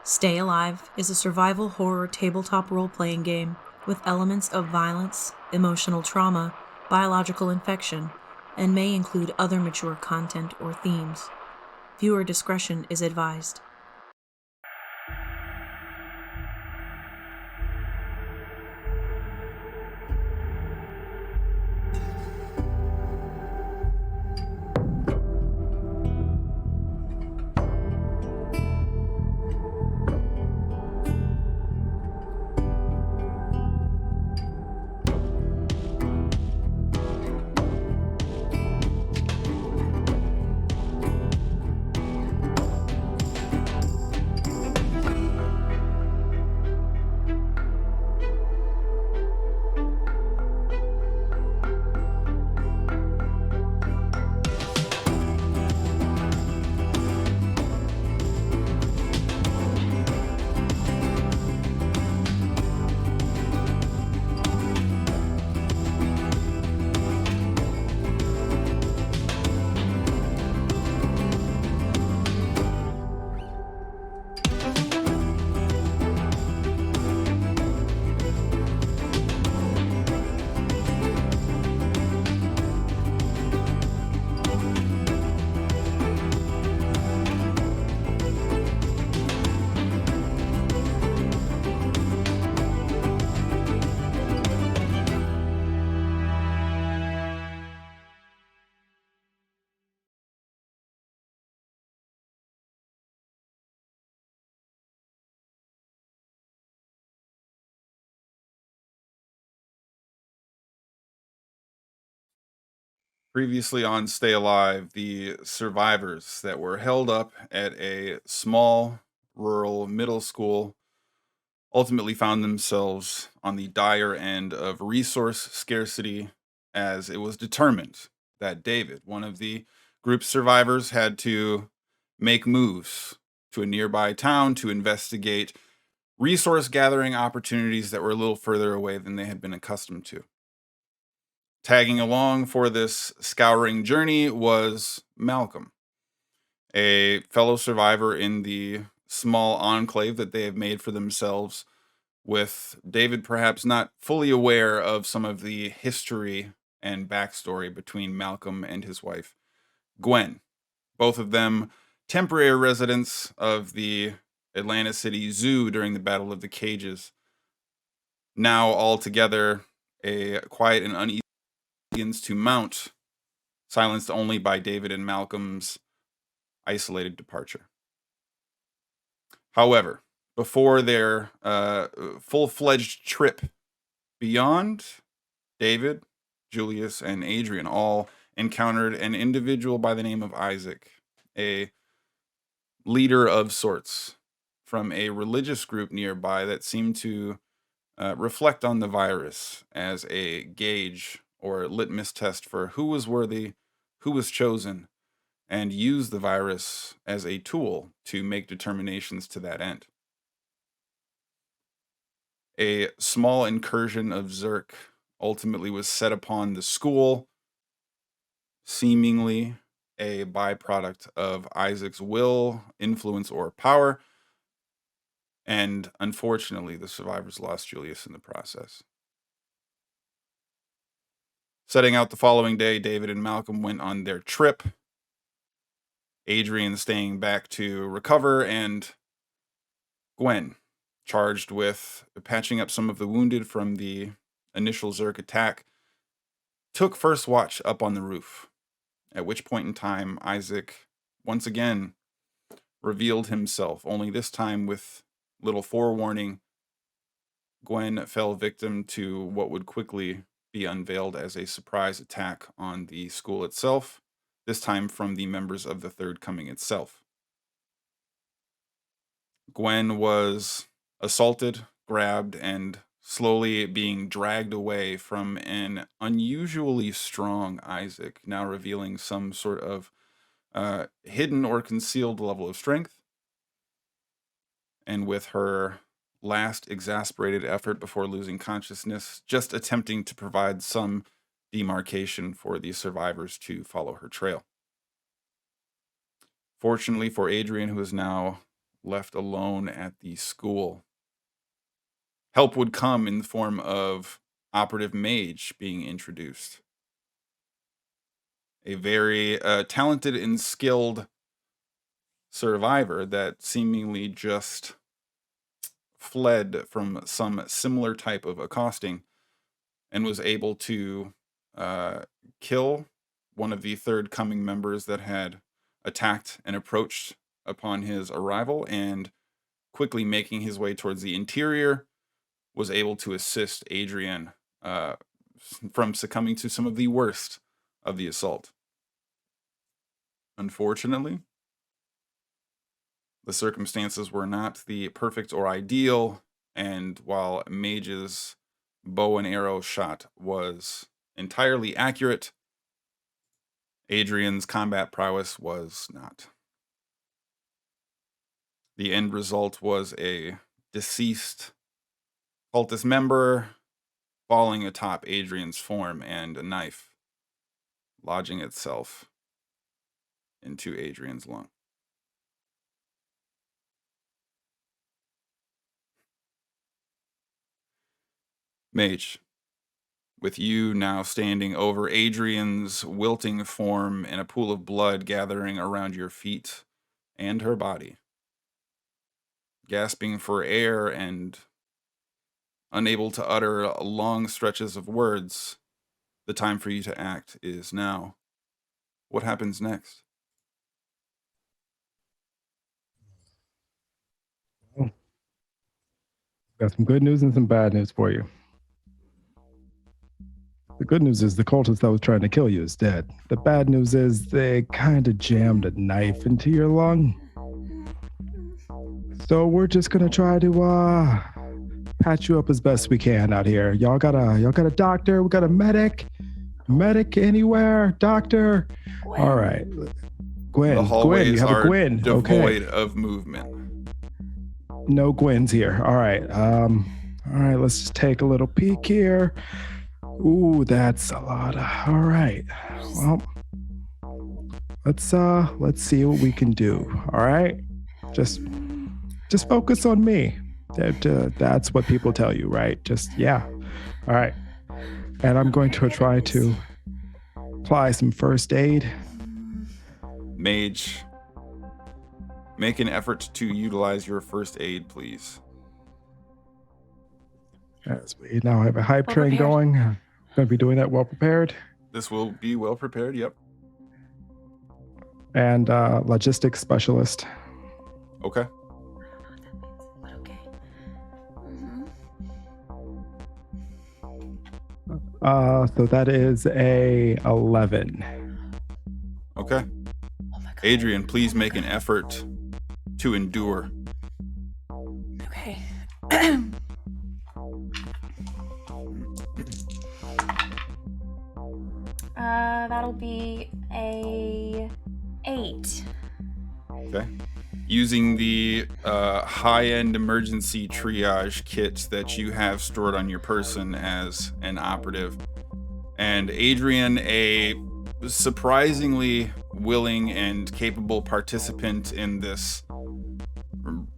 Stay Alive is a survival horror tabletop role-playing game with elements of violence, emotional trauma, biological infection, and may include other mature content or themes. Viewer discretion is advised. Previously on Stay Alive, the survivors that were held up at a small rural middle school ultimately found themselves on the dire end of resource scarcity, as it was determined that David, one of the group's survivors, had to make moves to a nearby town to investigate resource gathering opportunities that were a little further away than they had been accustomed to. Tagging along for this scouring journey was Malcolm, a fellow survivor in the small enclave that they have made for themselves, with David perhaps not fully aware of some of the history and backstory between Malcolm and his wife, Gwen. Both of them temporary residents of the Atlanta City Zoo during the Battle of the Cages. Now all together, a quiet and uneasy begins to mount, silenced only by David and Malcolm's isolated departure. However, before their full-fledged trip beyond, David, Julius, and Adrian all encountered an individual by the name of Isaac, a leader of sorts from a religious group nearby that seemed to reflect on the virus as a gauge or litmus test for who was worthy, who was chosen, and use the virus as a tool to make determinations to that end. A small incursion of Zerk ultimately was set upon the school, seemingly a byproduct of Isaac's will, influence, or power, and unfortunately, the survivors lost Julius in the process. Setting out the following day, David and Malcolm went on their trip, Adrian staying back to recover, and Gwen charged with patching up some of the wounded from the initial Zerk attack, took first watch up on the roof, at which point in time Isaac once again revealed himself, only this time with little forewarning. Gwen fell victim to what would quickly be unveiled as a surprise attack on the school itself, this time from the members of the Third Coming itself. Gwen was assaulted, grabbed, and slowly being dragged away from an unusually strong Isaac, now revealing some sort of hidden or concealed level of strength. And with her last exasperated effort before losing consciousness, just attempting to provide some demarcation for the survivors to follow her trail. Fortunately for Adrian, who is now left alone at the school. Help would come in the form of Operative Mage being introduced, a very talented and skilled survivor that seemingly just fled from some similar type of accosting and was able to uh, kill one of the third coming members that had attacked and approached upon his arrival, and quickly making his way towards the interior, was able to assist Adrian from succumbing to some of the worst of the assault. Unfortunately, the circumstances were not the perfect or ideal, and while Mage's bow and arrow shot was entirely accurate, Adrian's combat prowess was not. The end result was a deceased cultist member falling atop Adrian's form and a knife lodging itself into Adrian's lung. Mage, with you now standing over Adrian's wilting form and a pool of blood gathering around your feet and her body, gasping for air and unable to utter long stretches of words, the time for you to act is now. What happens next? Got some good news and some bad news for you. The good news is the cultist that was trying to kill you is dead. The bad news is they kind of jammed a knife into your lung. So we're just gonna try to patch you up as best we can out here. Y'all got a doctor? We got a medic? Medic anywhere? Doctor? Gwen. All right. Gwen, The hallways you have are a Gwen. devoid Okay. of movement. No Gwens here. All right. All right, let's just take a little peek here. Ooh, that's a lot. All right. Well, let's see what we can do. All right. Just focus on me. That's what people tell you, right? Yeah. All right. And I'm going to try to apply some first aid. Mage, make an effort to utilize your first aid, please. As we now have a hype Well train prepared. going. Going to be doing that well prepared. This will be well prepared, yep. And logistics specialist. Okay. But okay. So that is a 11. Okay. Oh my god. Adrian, please make an effort to endure. Okay. That'll be a 8. Okay. Using the high-end emergency triage kit that you have stored on your person as an operative. And Adrian, a surprisingly willing and capable participant in this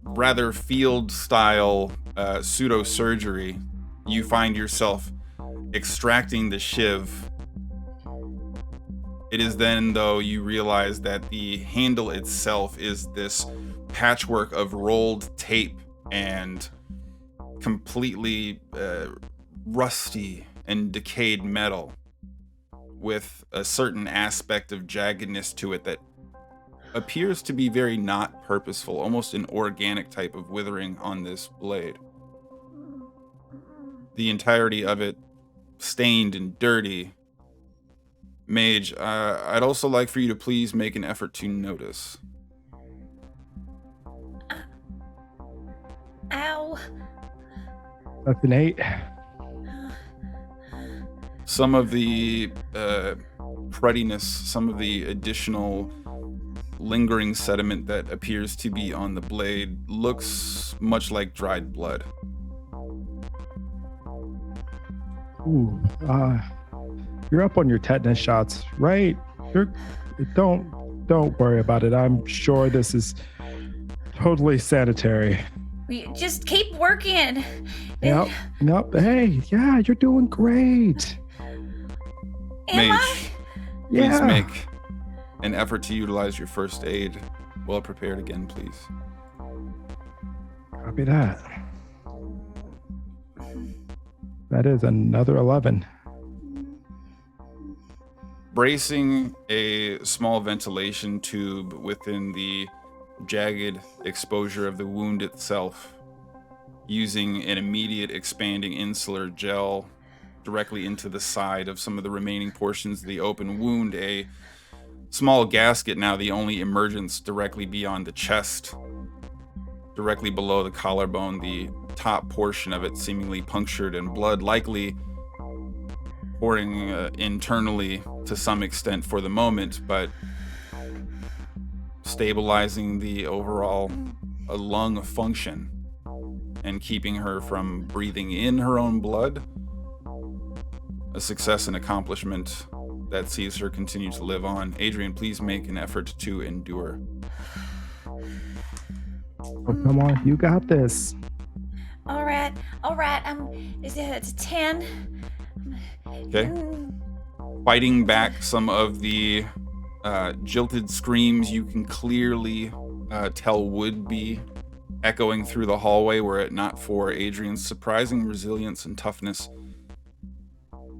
rather field-style pseudo-surgery, you find yourself extracting the shiv. It is then, though, you realize that the handle itself is this patchwork of rolled tape and completely rusty and decayed metal with a certain aspect of jaggedness to it that appears to be very not purposeful, almost an organic type of withering on this blade. The entirety of it stained and dirty. Mage, I'd also like for you to please make an effort to notice. Ow. That's an 8. Some of the crudiness, some of the additional lingering sediment that appears to be on the blade looks much like dried blood. Ooh, you're up on your tetanus shots, right? Don't worry about it. I'm sure this is totally sanitary. We just keep working. Yep. Hey, yeah, you're doing great. Am Mage, I? Yeah. please make an effort to utilize your first aid. Well prepared again, please. Copy that. That is another 11. Bracing a small ventilation tube within the jagged exposure of the wound itself, using an immediate expanding insular gel directly into the side of some of the remaining portions of the open wound, a small gasket, now the only emergence directly beyond the chest, directly below the collarbone, the top portion of it seemingly punctured and blood likely pouring internally to some extent for the moment, but stabilizing the overall lung function and keeping her from breathing in her own blood. A success and accomplishment that sees her continue to live on. Adrian, please make an effort to endure. Oh, come on, you got this. All right. It's a 10. Okay. Fighting back some of the jilted screams you can clearly tell would be echoing through the hallway were it not for Adrian's surprising resilience and toughness.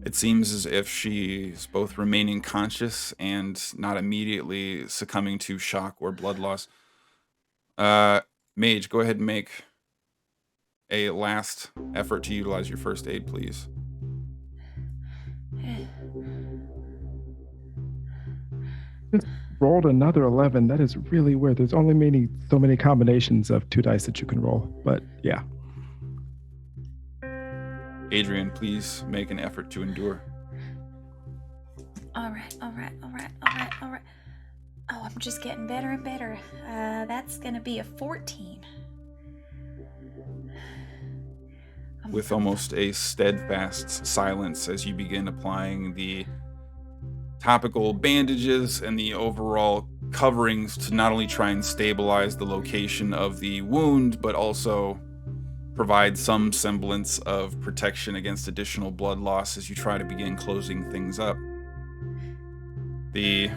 It seems as if she's both remaining conscious and not immediately succumbing to shock or blood loss. Mage, go ahead and make a last effort to utilize your first aid, please. Just rolled another 11. That is really weird. There's only so many combinations of 2 dice that you can roll. But yeah. Adrian, please make an effort to endure. All right. Oh, I'm just getting better and better. That's gonna be a 14. With almost a steadfast silence as you begin applying the topical bandages and the overall coverings to not only try and stabilize the location of the wound, but also provide some semblance of protection against additional blood loss as you try to begin closing things up. The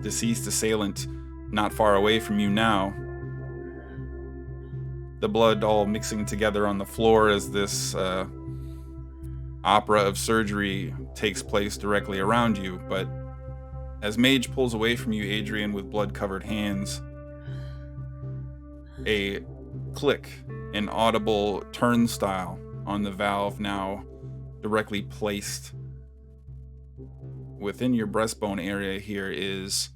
deceased assailant not far away from you now. The blood all mixing together on the floor as this opera of surgery takes place directly around you. But as Mage pulls away from you, Adrian, with blood-covered hands, a click, an audible turnstile on the valve now directly placed within your breastbone area here is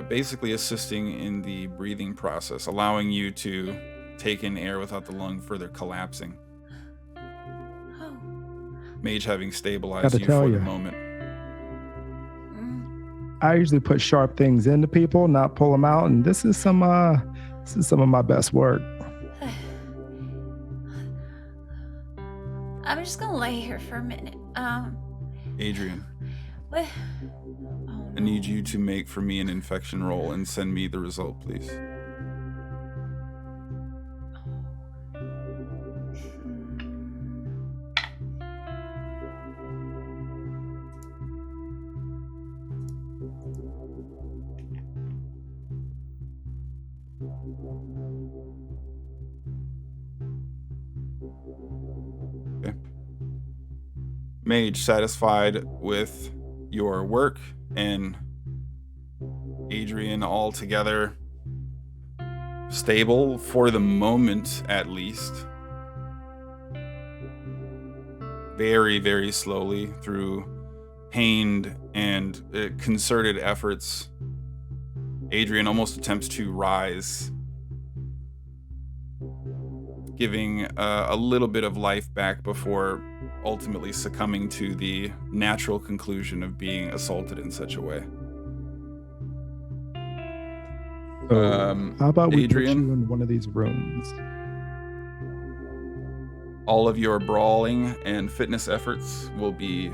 basically assisting in the breathing process, allowing you to take in air without the lung further collapsing. Oh. Mage having stabilized you tell for you. the moment. I usually put sharp things into people, not pull them out, and this is some of my best work. I'm just gonna lay here for a minute. Adrian, What? Oh, I need you to make for me an infection roll and send me the result, please. Okay. Mage, satisfied with your work, and Adrian all together stable for the moment, at least. Very, very slowly, through pained and concerted efforts, Adrian almost attempts to rise, giving a little bit of life back before ultimately succumbing to the natural conclusion of being assaulted in such a way. So, how about we put Adrian? you in one of these rooms? All of your brawling and fitness efforts will be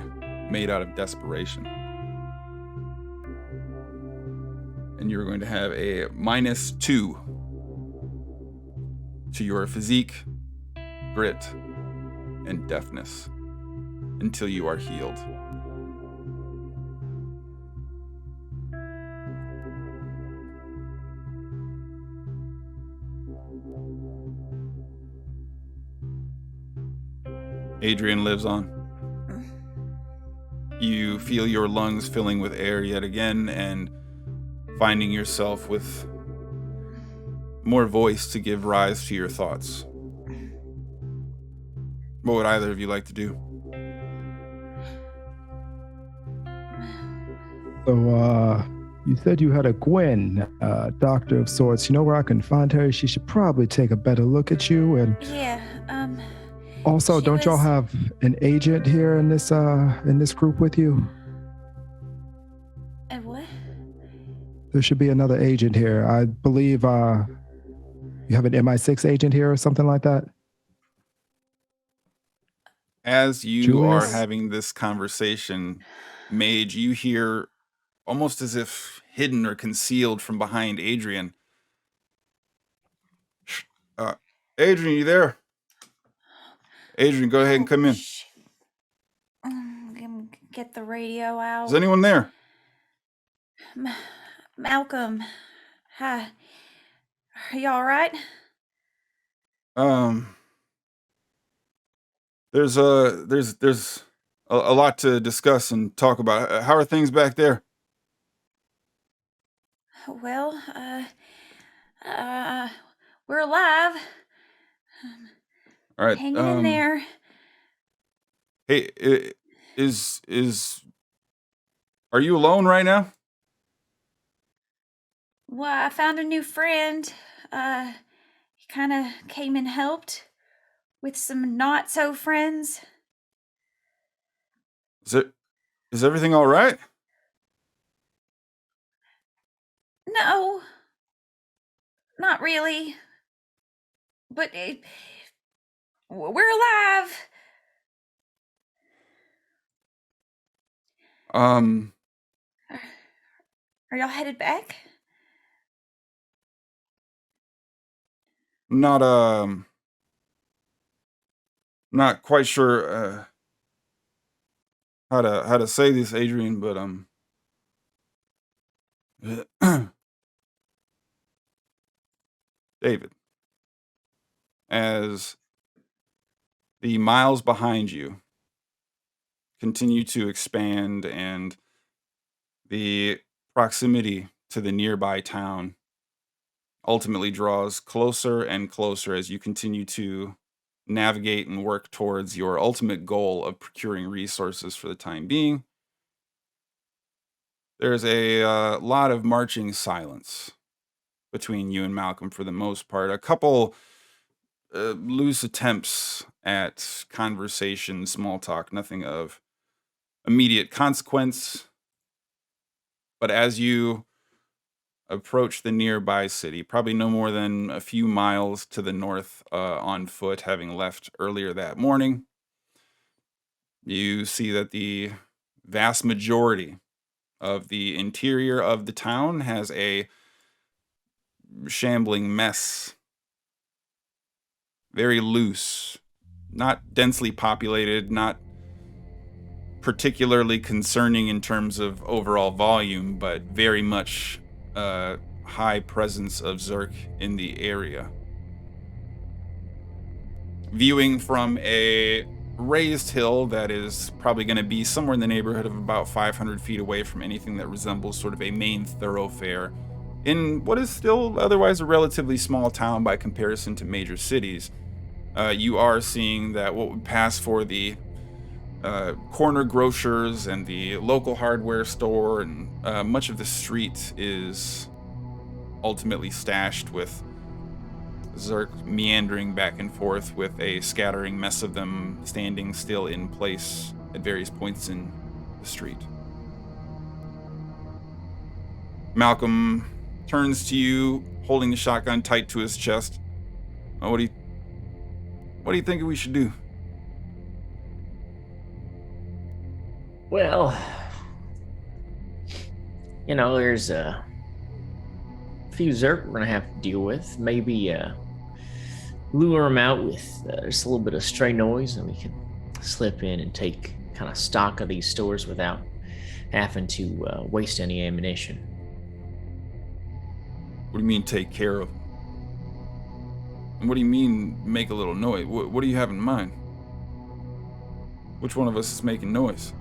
made out of desperation. and you're going to have a -2 to your physique, grit, and deafness until you are healed. Adrian lives on. You feel your lungs filling with air yet again and finding yourself with more voice to give rise to your thoughts. What would either of you like to do? So, you said you had a Gwen, doctor of sorts. You know where I can find her? She should probably take a better look at you. And Yeah, also, she don't y'all was- have an agent here in this group with you? what? There should be another agent here. I believe you have an MI6 agent here or something like that. As you Julius? are having this conversation, Mage, you hear almost as if hidden or concealed from behind Adrian. Adrian, you there? Adrian, go ahead and come in. Shit. Get the radio out. Is anyone there? Malcolm. Hi. Are you all right? There's a lot to discuss and talk about. How are things back there? Well, we're alive. All right. Hanging in there. Hey, are you alone right now? Well, I found a new friend. He kind of came and helped with some not so friends. Is everything all right? No, not really. But we're alive. Are y'all headed back? Not quite sure how to say this, Adrian, but David, as the miles behind you continue to expand and the proximity to the nearby town ultimately draws closer and closer as you continue to navigate and work towards your ultimate goal of procuring resources for the time being, there's a lot of marching silence between you and Malcolm for the most part. A couple loose attempts at conversation, small talk, nothing of immediate consequence. But as you approach the nearby city, probably no more than a few miles to the north on foot, having left earlier that morning, you see that the vast majority of the interior of the town has a shambling mess. Very loose, not densely populated, not particularly concerning in terms of overall volume, but very much high presence of Zerk in the area. Viewing from a raised hill that is probably going to be somewhere in the neighborhood of about 500 feet away from anything that resembles sort of a main thoroughfare in what is still otherwise a relatively small town by comparison to major cities, you are seeing that what would pass for the corner grocers and the local hardware store and much of the street is ultimately stashed with Zerk meandering back and forth with a scattering mess of them standing still in place at various points in the street. Malcolm turns to you, holding the shotgun tight to his chest. What do you think we should do? Well, there's few Zerk we're gonna have to deal with. Maybe lure them out with just a little bit of stray noise, and we can slip in and take kind of stock of these stores without having to waste any ammunition. What do you mean take care of them? And what do you mean make a little noise? What do you have in mind? Which one of us is making noise?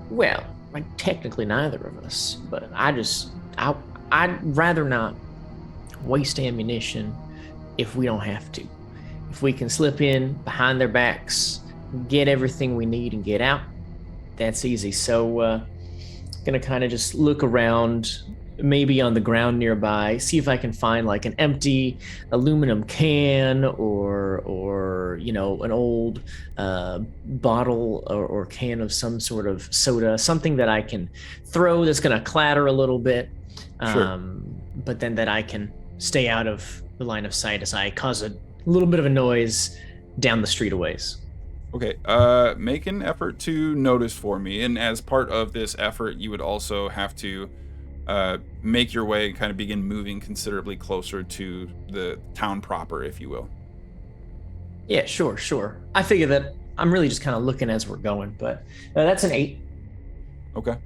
Well, like technically neither of us, but I'd rather not waste ammunition if we don't have to. If we can slip in behind their backs, get everything we need and get out, that's easy. So gonna kind of just look around, maybe on the ground nearby, see if I can find like an empty aluminum can or you know, an old bottle or can of some sort of soda, something that I can throw that's gonna clatter a little bit, Sure. but then that I can stay out of the line of sight as I cause a little bit of a noise down the street a ways. Okay, make an effort to notice for me, and as part of this effort, you would also have to make your way and kind of begin moving considerably closer to the town proper, if you will. Yeah, sure. I figure that I'm really just kind of looking as we're going, but that's an 8. Okay.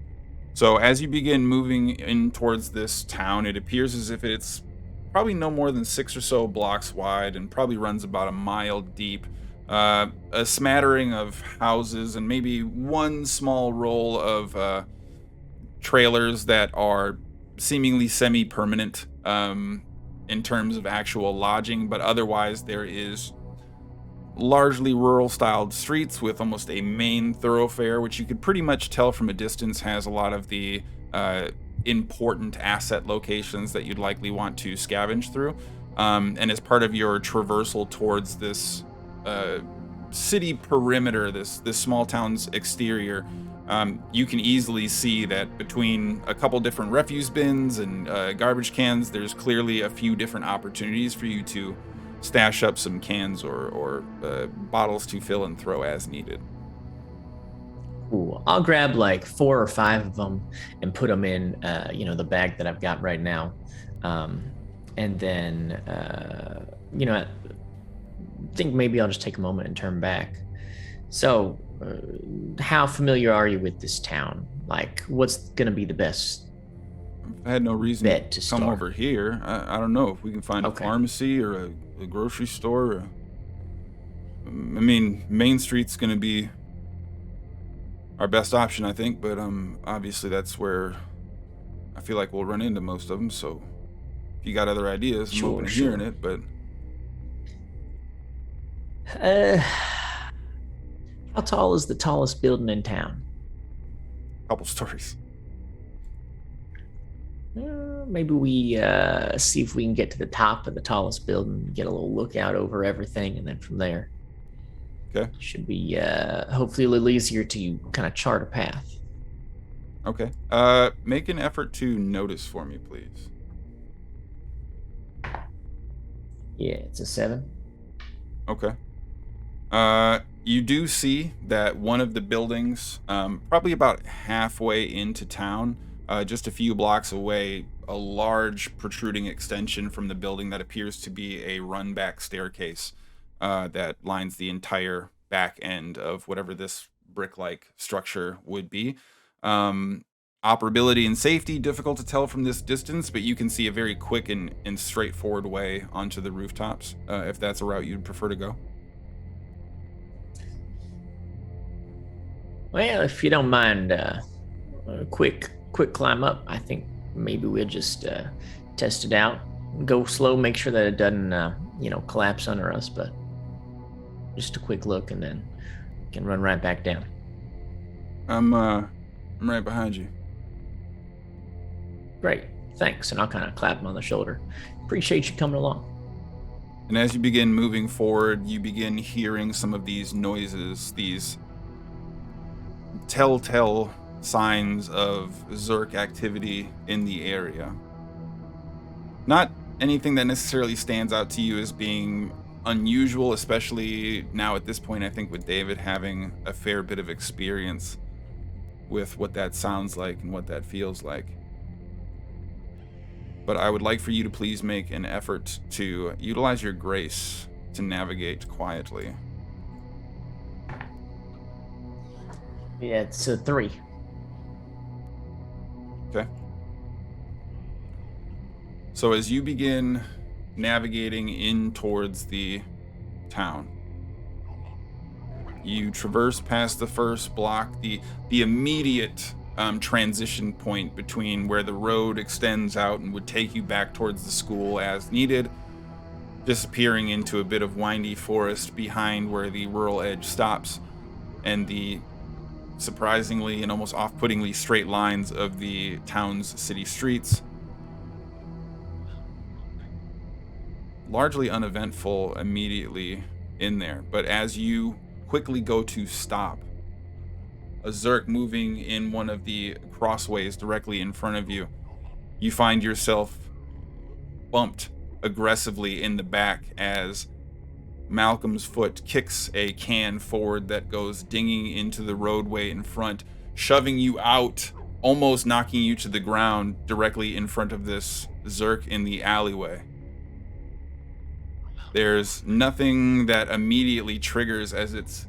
So as you begin moving in towards this town, it appears as if it's probably no more than 6 or so blocks wide and probably runs about a mile deep. A smattering of houses and maybe one small roll of trailers that are seemingly semi-permanent in terms of actual lodging, but otherwise there is largely rural-styled streets with almost a main thoroughfare, which you could pretty much tell from a distance has a lot of the important asset locations that you'd likely want to scavenge through. And as part of your traversal towards this city perimeter, this small town's exterior, you can easily see that between a couple different refuse bins and garbage cans, there's clearly a few different opportunities for you to stash up some cans or bottles to fill and throw as needed. Ooh, I'll grab like 4 or 5 of them and put them in, the bag that I've got right now. And then, I think maybe I'll just take a moment and turn back. So, how familiar are you with this town? Like, what's going to be the best I had no reason bet to to come start? over here. I don't know if we can find Okay. a pharmacy or a grocery store. I mean, Main Street's going to be our best option, I think, but obviously that's where I feel like we'll run into most of them. So if you got other ideas, I'm open to hearing Sure. it. But How tall is the tallest building in town? a couple stories. Maybe we see if we can get to the top of the tallest building, get a little lookout over everything, and then from there, Okay. should be hopefully a little easier to kind of chart a path. Okay. Make an effort to notice for me, please. Yeah, it's a 7. Okay. You do see that one of the buildings, probably about halfway into town, just a few blocks away, a large protruding extension from the building that appears to be a run-back staircase that lines the entire back end of whatever this brick-like structure would be. Operability and safety, difficult to tell from this distance, but you can see a very quick and straightforward way onto the rooftops, if that's a route you'd prefer to go. Well, if you don't mind a quick climb up, I think maybe we'll just test it out. Go slow, make sure that it doesn't, collapse under us, but just a quick look and then can run right back down. I'm right behind you. Great, thanks. And I'll kind of clap him on the shoulder. Appreciate you coming along. And as you begin moving forward, you begin hearing some of these noises, these telltale signs of Zerk activity in the area. Not anything that necessarily stands out to you as being unusual, especially now at this point, I think with David having a fair bit of experience with what that sounds like and what that feels like. but I would like for you to please make an effort to utilize your grace to navigate quietly. Yeah, it's a 3. Okay. So as you begin navigating in towards the town, you traverse past the first block, the immediate transition point between where the road extends out and would take you back towards the school as needed, disappearing into a bit of windy forest behind where the rural edge stops, and the surprisingly and almost off-puttingly straight lines of the town's city streets. Largely uneventful immediately in there, but as you quickly go to stop, a Zerk moving in one of the crossways directly in front of you, you find yourself bumped aggressively in the back as Malcolm's foot kicks a can forward that goes dinging into the roadway in front, shoving you out, almost knocking you to the ground directly in front of this Zerk in the alleyway. There's nothing that immediately triggers as its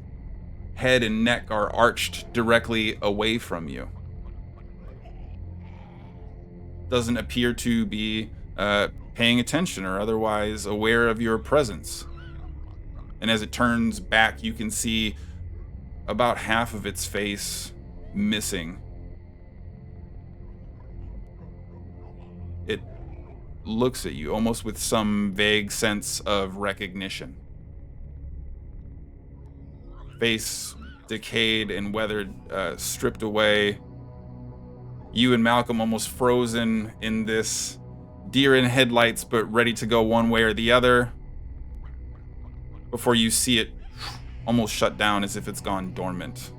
head and neck are arched directly away from you. Doesn't appear to be paying attention or otherwise aware of your presence. And as it turns back, you can see about half of its face missing. It looks at you almost with some vague sense of recognition. Face decayed and weathered, stripped away. You and Malcolm almost frozen in this deer in headlights, but ready to go one way or the other, before you see it almost shut down as if it's gone dormant,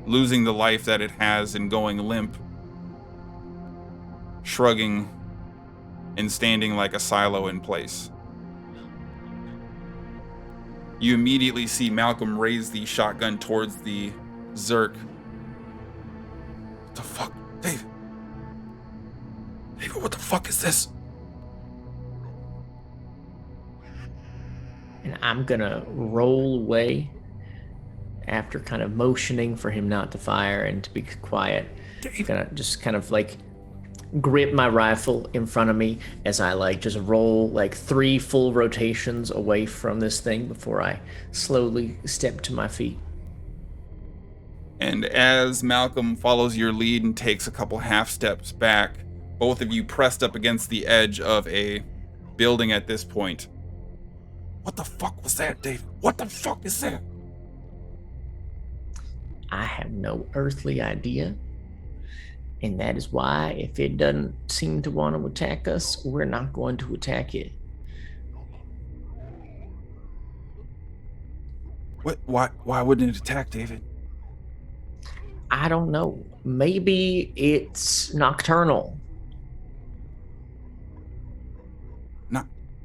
losing the life that it has and going limp, shrugging and standing like a silo in place. You immediately see Malcolm raise the shotgun towards the Zerk. What the fuck? David, what the fuck is this? And I'm gonna roll away after kind of motioning for him not to fire and to be quiet. I'm gonna just kind of like grip my rifle in front of me as I like just roll like 3 full rotations away from this thing before I slowly step to my feet. And as Malcolm follows your lead and takes a couple half steps back, both of you pressed up against the edge of a building at this point. What the fuck was that, David? What the fuck is that? I have no earthly idea. And that is why, if it doesn't seem to want to attack us, we're not going to attack it. What? Why wouldn't it attack, David? I don't know. Maybe it's nocturnal.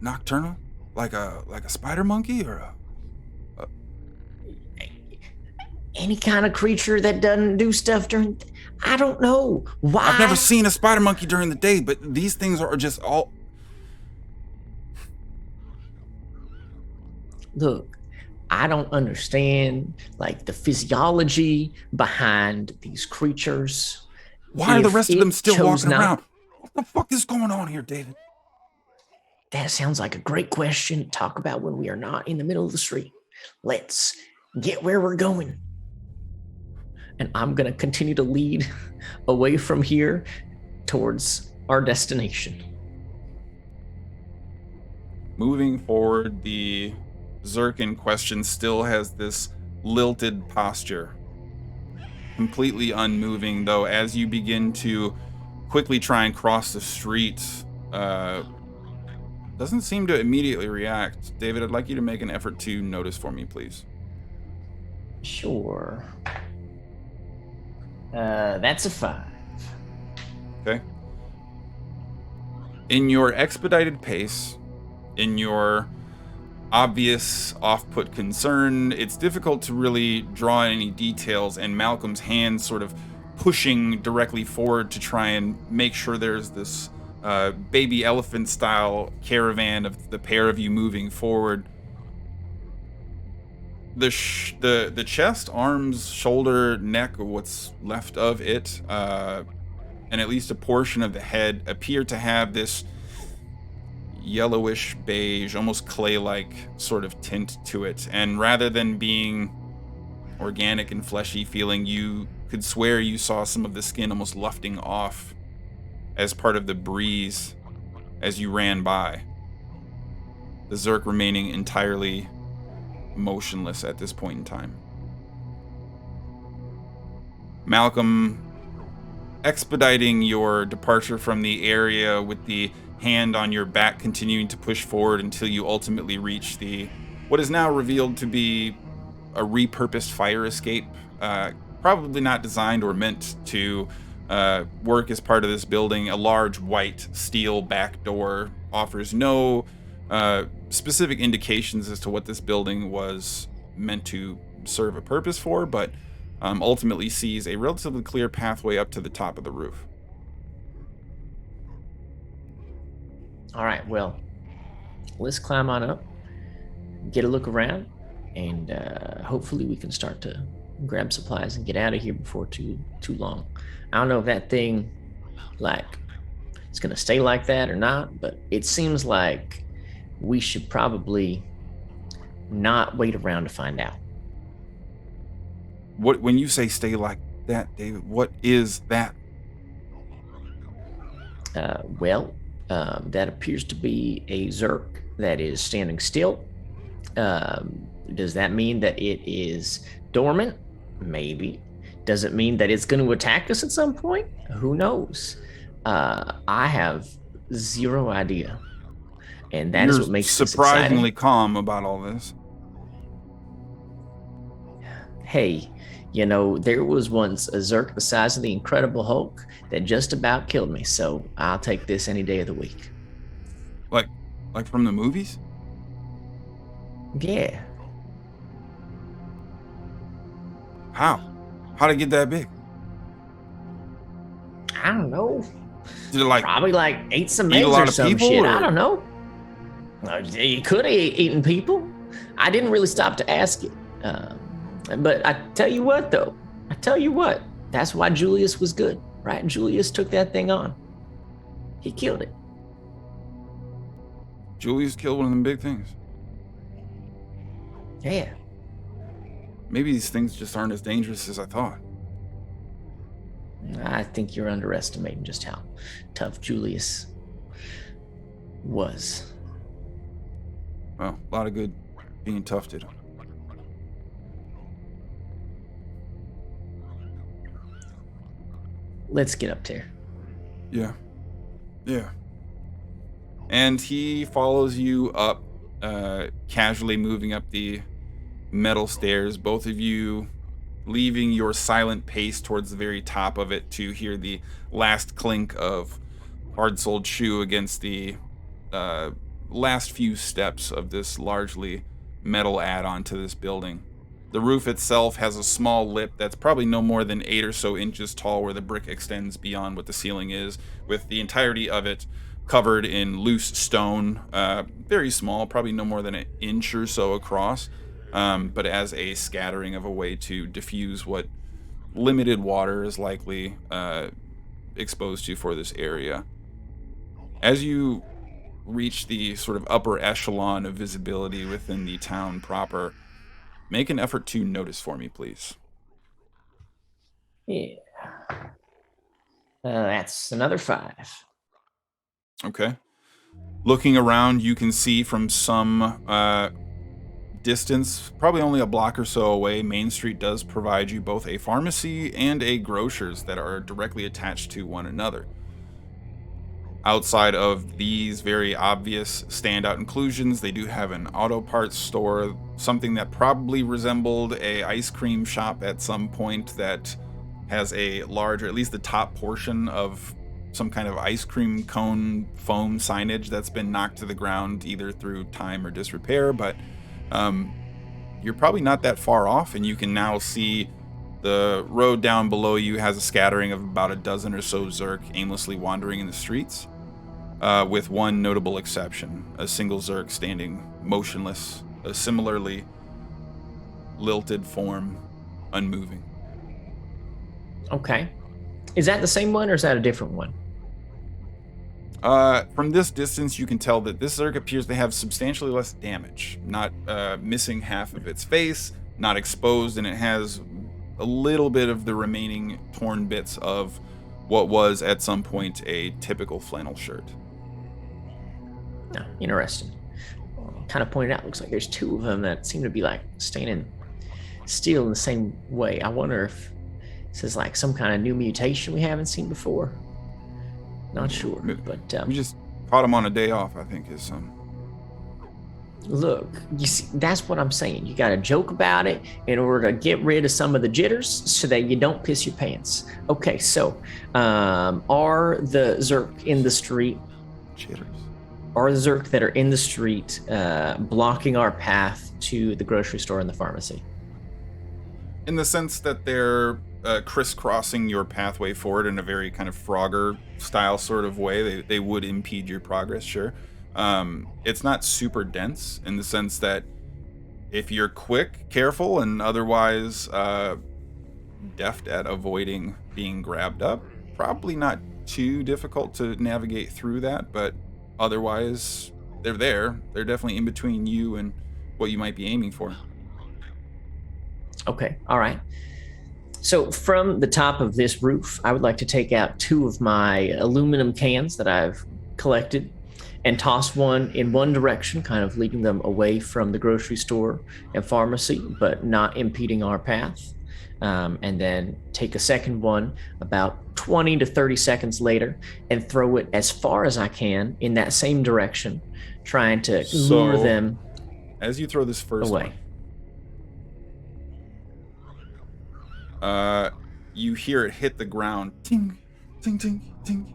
Nocturnal? Like a spider monkey or Any kind of creature that doesn't do stuff during... I don't know. Why? I've never seen a spider monkey during the day, but these things are just all... Look, I don't understand, like, the physiology behind these creatures. Why are the rest of them still walking not... around? What the fuck is going on here, David? That sounds like a great question to talk about when we are not in the middle of the street. Let's get where we're going. And I'm going to continue to lead away from here towards our destination. Moving forward, the Zerk in question still has this lilted posture. Completely unmoving, though, as you begin to quickly try and cross the street, doesn't seem to immediately react. David, I'd like you to make an effort to notice for me, please. Sure. That's a 5. Okay. In your expedited pace, in your obvious off-put concern, it's difficult to really draw any details, and Malcolm's hand sort of pushing directly forward to try and make sure there's this baby elephant style caravan of the pair of you moving forward. The chest, arms, shoulder, neck, or what's left of it, and at least a portion of the head appear to have this yellowish beige, almost clay-like sort of tint to it. And rather than being organic and fleshy feeling, you could swear you saw some of the skin almost lufting off as part of the breeze as you ran by. The Zerk remaining entirely motionless at this point in time. Malcolm, expediting your departure from the area with the hand on your back, continuing to push forward until you ultimately reach what is now revealed to be a repurposed fire escape, probably not designed or meant to work as part of this building. A large white steel back door offers no specific indications as to what this building was meant to serve a purpose for, but ultimately sees a relatively clear pathway up to the top of the roof. All right, well, let's climb on up, get a look around, and hopefully we can start to grab supplies and get out of here before too long. I don't know if that thing, it's gonna stay like that or not, but it seems like we should probably not wait around to find out. When you say stay like that, David, what is that? That appears to be a Zerk that is standing still. Does that mean that it is dormant? Maybe. Does it mean that it's going to attack us at some point? Who knows? I have zero idea. And that is what makes this surprisingly exciting. Calm about all this. Hey, there was once a Zerk the size of the Incredible Hulk that just about killed me, so I'll take this any day of the week. Like from the movies? Yeah. How? How'd it get that big? I don't know. Did it Probably ate some eat a eggs lot or of some people, shit. or- I don't know. You could have eaten people. I didn't really stop to ask it. But I tell you what, though. That's why Julius was good, right? Julius took that thing on. He killed it. Julius killed one of them big things. Yeah. Maybe these things just aren't as dangerous as I thought. I think you're underestimating just how tough Julius was. Well, a lot of good being tough did him. Let's get up there. Yeah. And he follows you up, casually moving up the metal stairs, both of you leaving your silent pace towards the very top of it to hear the last clink of hard-soled shoe against the last few steps of this largely metal add-on to this building. The roof itself has a small lip that's probably no more than 8 or so inches tall, where the brick extends beyond what the ceiling is, with the entirety of it covered in loose stone, very small, probably no more than an inch or so across, but as a scattering of a way to diffuse what limited water is likely exposed to for this area. As you reach the sort of upper echelon of visibility within the town proper, make an effort to notice for me, please. Yeah. That's another 5. Okay. Looking around, you can see from some distance, probably only a block or so away, Main Street does provide you both a pharmacy and a grocer's that are directly attached to one another. Outside of these very obvious standout inclusions, they do have an auto parts store, something that probably resembled a ice cream shop at some point, that has a large, or at least the top portion of some kind of ice cream cone foam signage that's been knocked to the ground either through time or disrepair, but you're probably not that far off, and you can now see the road down below you has a scattering of about a dozen or so Zerk aimlessly wandering in the streets. with one notable exception, a single Zerk standing motionless, a similarly lilted form, unmoving. Okay. Is that the same one or is that a different one? From this distance, you can tell that this Zerg appears to have substantially less damage, not missing half of its face, not exposed, and it has a little bit of the remaining torn bits of what was at some point a typical flannel shirt. No, interesting. Kind of pointed out, looks like there's two of them that seem to be like standing still in the same way. I wonder if this is like some kind of new mutation we haven't seen before. Not sure, but We just caught him on a day off, I think, is look, you see, that's what I'm saying. You got to joke about it in order to get rid of some of the jitters so that you don't piss your pants. Okay, so are the Zerk in the street? jitters. Are the Zerk that are in the street blocking our path to the grocery store and the pharmacy? In the sense that they're crisscrossing your pathway forward in a very kind of Frogger style sort of way. They would impede your progress, sure. It's not super dense in the sense that if you're quick, careful, and otherwise deft at avoiding being grabbed up, probably not too difficult to navigate through that, but otherwise they're there. They're definitely in between you and what you might be aiming for. Okay, all right. So from the top of this roof, I would like to take out two of my aluminum cans that I've collected and toss one in one direction, kind of leading them away from the grocery store and pharmacy, but not impeding our path. And then take a second one about 20 to 30 seconds later and throw it as far as I can in that same direction, trying to lure them as you throw this first away. one, you hear it hit the ground. Ting, ting, ting, ting.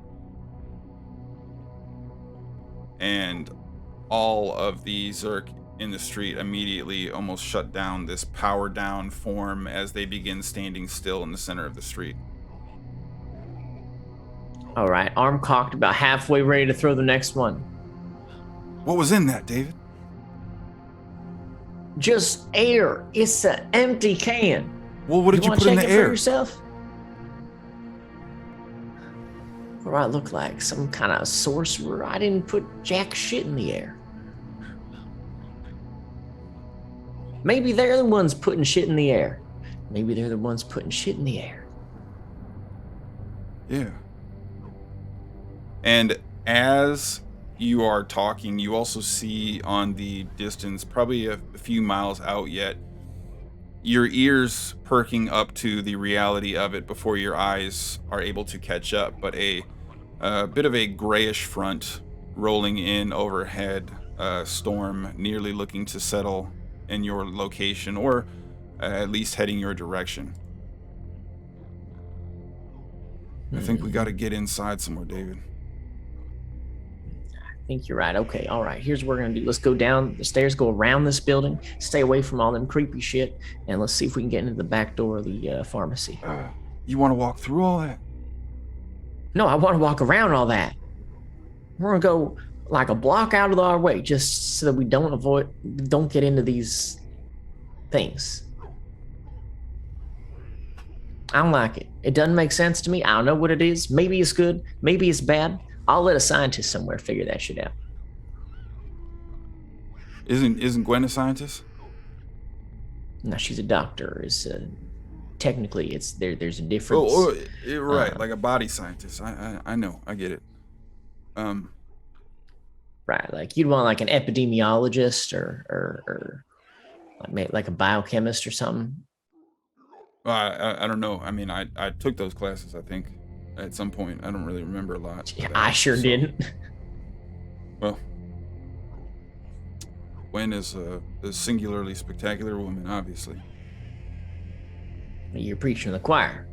And all of the Zerk in the street immediately almost shut down this power down form as they begin standing still in the center of the street. All right, arm cocked, about halfway ready to throw the next one. What was in that, David? Just air. It's an empty can. Well, what did you wanna put in check the it for air? yourself? What do I look like? Some kind of sorcerer? I didn't put jack shit in the air. Maybe they're the ones putting shit in the air. Maybe they're the ones putting shit in the air. Yeah. And as you are talking, you also see on the distance, probably a few miles out yet, your ears perking up to the reality of it before your eyes are able to catch up, but a bit of a grayish front rolling in overhead, storm nearly looking to settle in your location, or at least heading your direction. I think we got to get inside somewhere, David. I think you're right. Okay, all right. Here's what we're going to do. Let's go down the stairs, go around this building, stay away from all them creepy shit, and let's see if we can get into the back door of the pharmacy. You want to walk through all that? No, I want to walk around all that. We're going to go like a block out of our way just so that we don't get into these things. I don't like it. It doesn't make sense to me. I don't know what it is. Maybe it's good. Maybe it's bad. I'll let a scientist somewhere figure that shit out. Isn't Gwen a scientist? No, she's a doctor. Technically, there's a difference. Right, like a body scientist. I know, I get it. Right, like you'd want like an epidemiologist or like a biochemist or something. I don't know. I mean, I took those classes, I think, at some point. I don't really remember a lot. Yeah, I sure didn't. Well, Gwen is a singularly spectacular woman, obviously. You're preaching to the choir.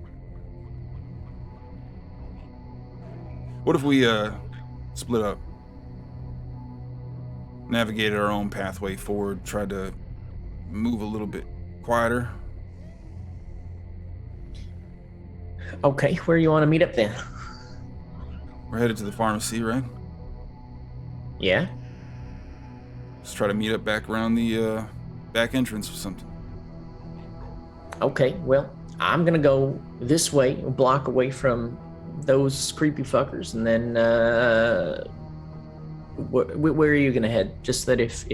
What if we split up? Navigated our own pathway forward, tried to move a little bit quieter. Okay, where you want to meet up then? We're headed to the pharmacy, right? Yeah? Let's try to meet up back around the back entrance or something. Okay, well, I'm gonna go this way, a block away from those creepy fuckers, and then where are you gonna head? Just that if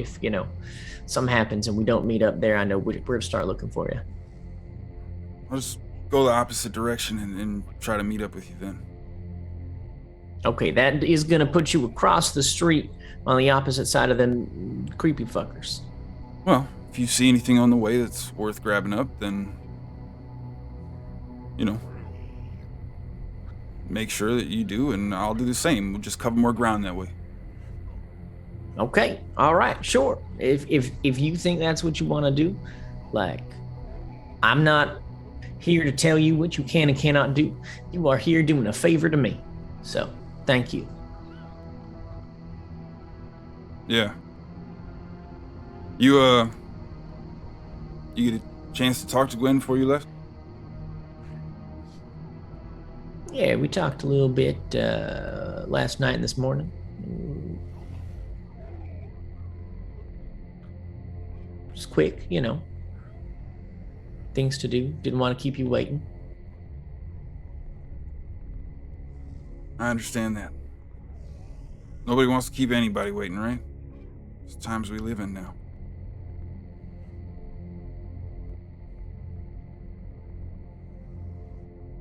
something happens and we don't meet up there, I know where to start looking for you. I'll just go the opposite direction and try to meet up with you then. Okay, that is gonna put you across the street on the opposite side of them creepy fuckers. Well, if you see anything on the way that's worth grabbing up, then, make sure that you do, and I'll do the same. We'll just cover more ground that way. Okay, all right, sure. If you think that's what you want to do, like, I'm not here to tell you what you can and cannot do. You are here doing a favor to me. So, thank you. Yeah. You get a chance to talk to Gwen before you left? Yeah, we talked a little bit last night and this morning. Just quick, things to do. Didn't want to keep you waiting. I understand that. Nobody wants to keep anybody waiting, right? It's the times we live in now.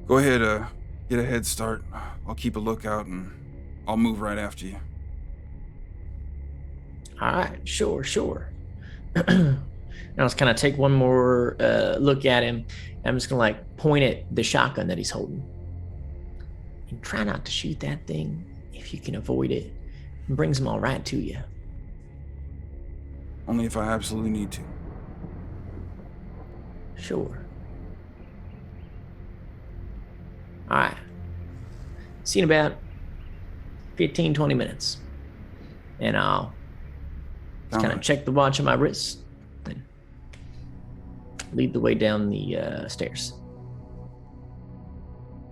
Go ahead, get a head start. I'll keep a lookout and I'll move right after you. All right, sure. Now let's kind of take one more look at him. I'm just gonna point at the shotgun that he's holding. And try not to shoot that thing if you can avoid it. It brings them all right to you. Only if I absolutely need to. Sure. All right. See you in about 15, 20 minutes. And I'll kind of check the watch on my wrist, then lead the way down the stairs.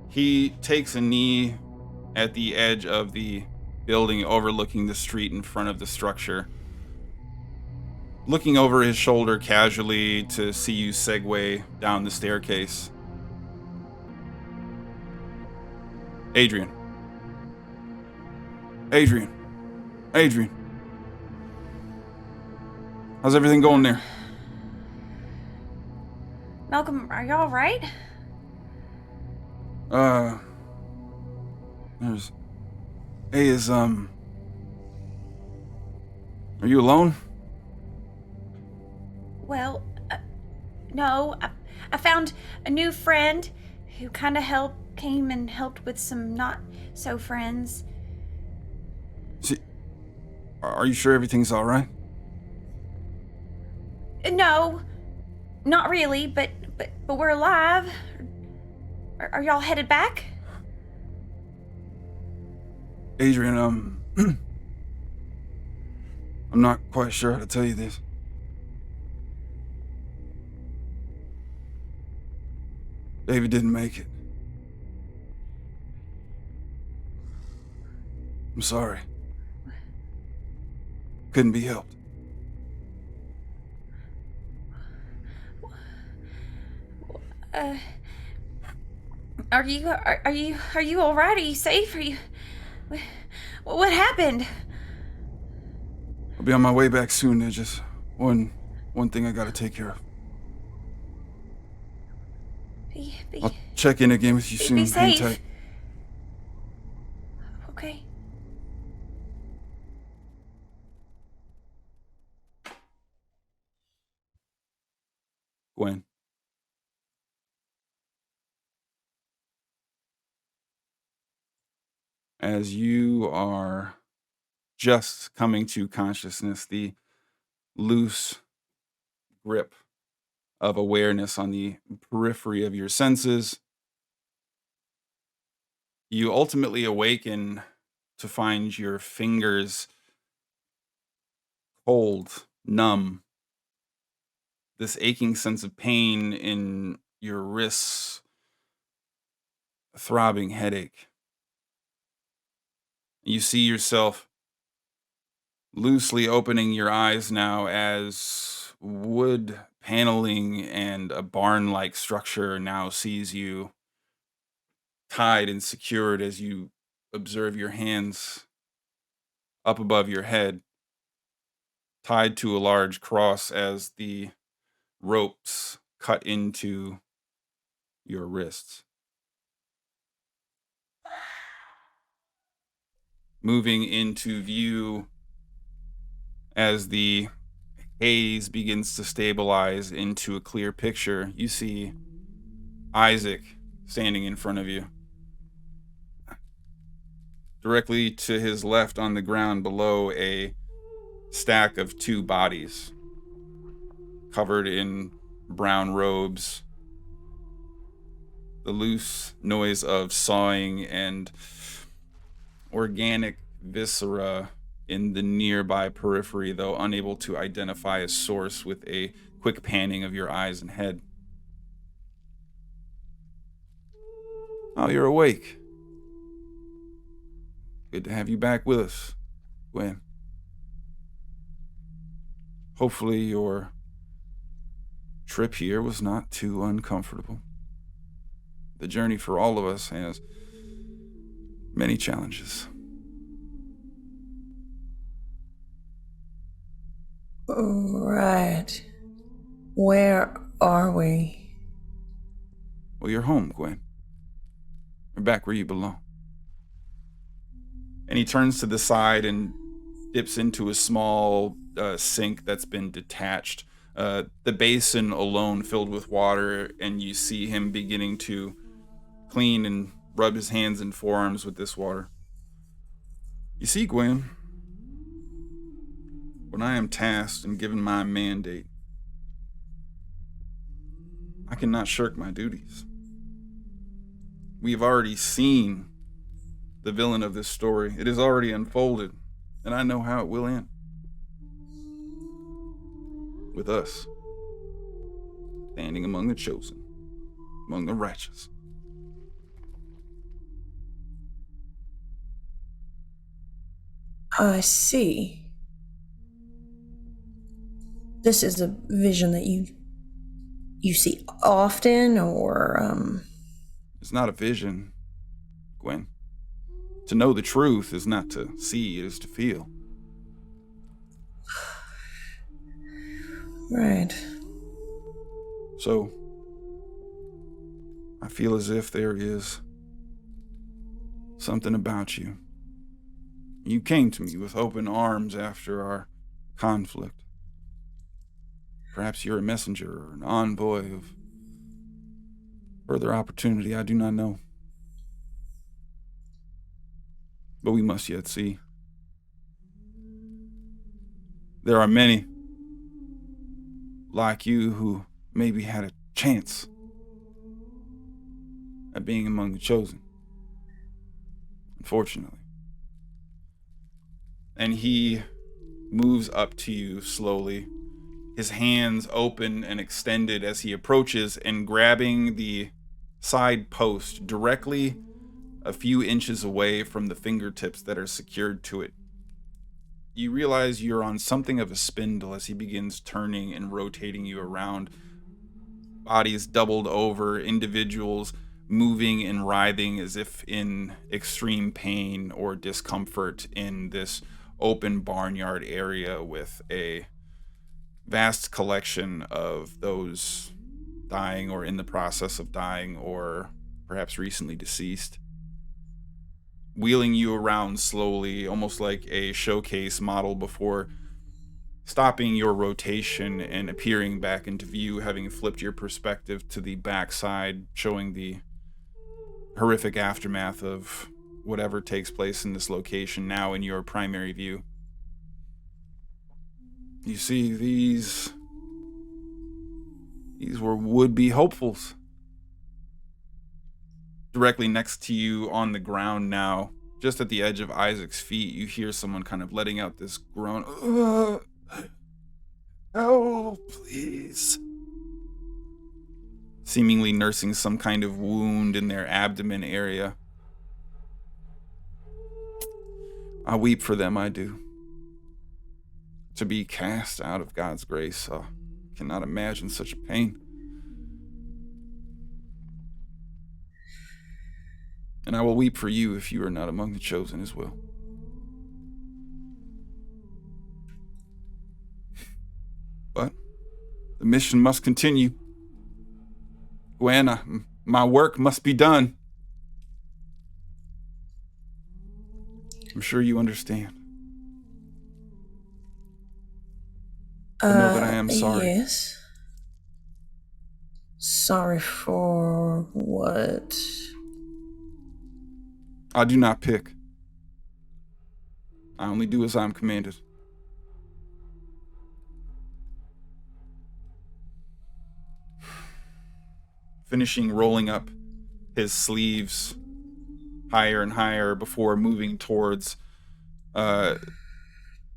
He takes a knee at the edge of the building overlooking the street in front of the structure, looking over his shoulder casually to see you segue down the staircase. Adrian. How's everything going there? Malcolm, are you all right? There's... Hey, are you alone? Well, no. I found a new friend who kind of came and helped with some not so friends. See, are you sure everything's all right? No, not really, but we're alive. Are y'all headed back? Adrian, I'm not quite sure how to tell you this. David didn't make it. I'm sorry. Couldn't be helped. Are you all right? Are you safe? What happened? I'll be on my way back soon. There's just one thing I gotta take care of. I'll check in again with you soon. Be safe. Hang tight. Okay. Gwen. As you are just coming to consciousness, the loose grip of awareness on the periphery of your senses, you ultimately awaken to find your fingers cold, numb, this aching sense of pain in your wrists, a throbbing headache. You see yourself loosely opening your eyes now as wood paneling and a barn-like structure now sees you tied and secured as you observe your hands up above your head, tied to a large cross as the ropes cut into your wrists. Moving into view as the haze begins to stabilize into a clear picture, you see Isaac standing in front of you. Directly to his left on the ground below, a stack of 2 bodies covered in brown robes. The loose noise of sawing and organic viscera in the nearby periphery, though unable to identify a source with a quick panning of your eyes and head. Oh, you're awake. Good to have you back with us, Gwen. Hopefully your trip here was not too uncomfortable. The journey for all of us has many challenges. Right. Where are we? Well, you're home, Gwen. You're back where you belong. And he turns to the side and dips into a small sink that's been detached. The basin alone filled with water, and you see him beginning to clean and rub his hands and forearms with this water. You see, Gwen, when I am tasked and given my mandate, I cannot shirk my duties. We have already seen the villain of this story. It is already unfolded, and I know how it will end. With us, standing among the chosen, among the righteous. I see. This is a vision that you see often, or It's not a vision, Gwen. To know the truth is not to see, it is to feel. Right. So, I feel as if there is something about you. You came to me with open arms after our conflict. Perhaps you're a messenger or an envoy of further opportunity, I do not know. But we must yet see. There are many like you who maybe had a chance at being among the chosen. Unfortunately. And he moves up to you slowly, his hands open and extended as he approaches, and grabbing the side post directly a few inches away from the fingertips that are secured to it. You realize you're on something of a spindle as he begins turning and rotating you around. Bodies doubled over, individuals moving and writhing as if in extreme pain or discomfort in this open barnyard area with a vast collection of those dying or in the process of dying or perhaps recently deceased. Wheeling you around slowly, almost like a showcase model before stopping your rotation and appearing back into view, having flipped your perspective to the backside, showing the horrific aftermath of whatever takes place in this location now in your primary view. You see, these were would-be hopefuls. Directly next to you on the ground now, just at the edge of Isaac's feet, you hear someone kind of letting out this groan. Help, please. Seemingly nursing some kind of wound in their abdomen area. I weep for them, I do. to be cast out of God's grace. Cannot imagine such a pain. And I will weep for you if you are not among the chosen as well. But the mission must continue. Gwen, my work must be done. I'm sure you understand. I know that I am sorry. Yes. Sorry for what? I do not pick. I only do as I am commanded. Finishing rolling up his sleeves higher and higher before moving towards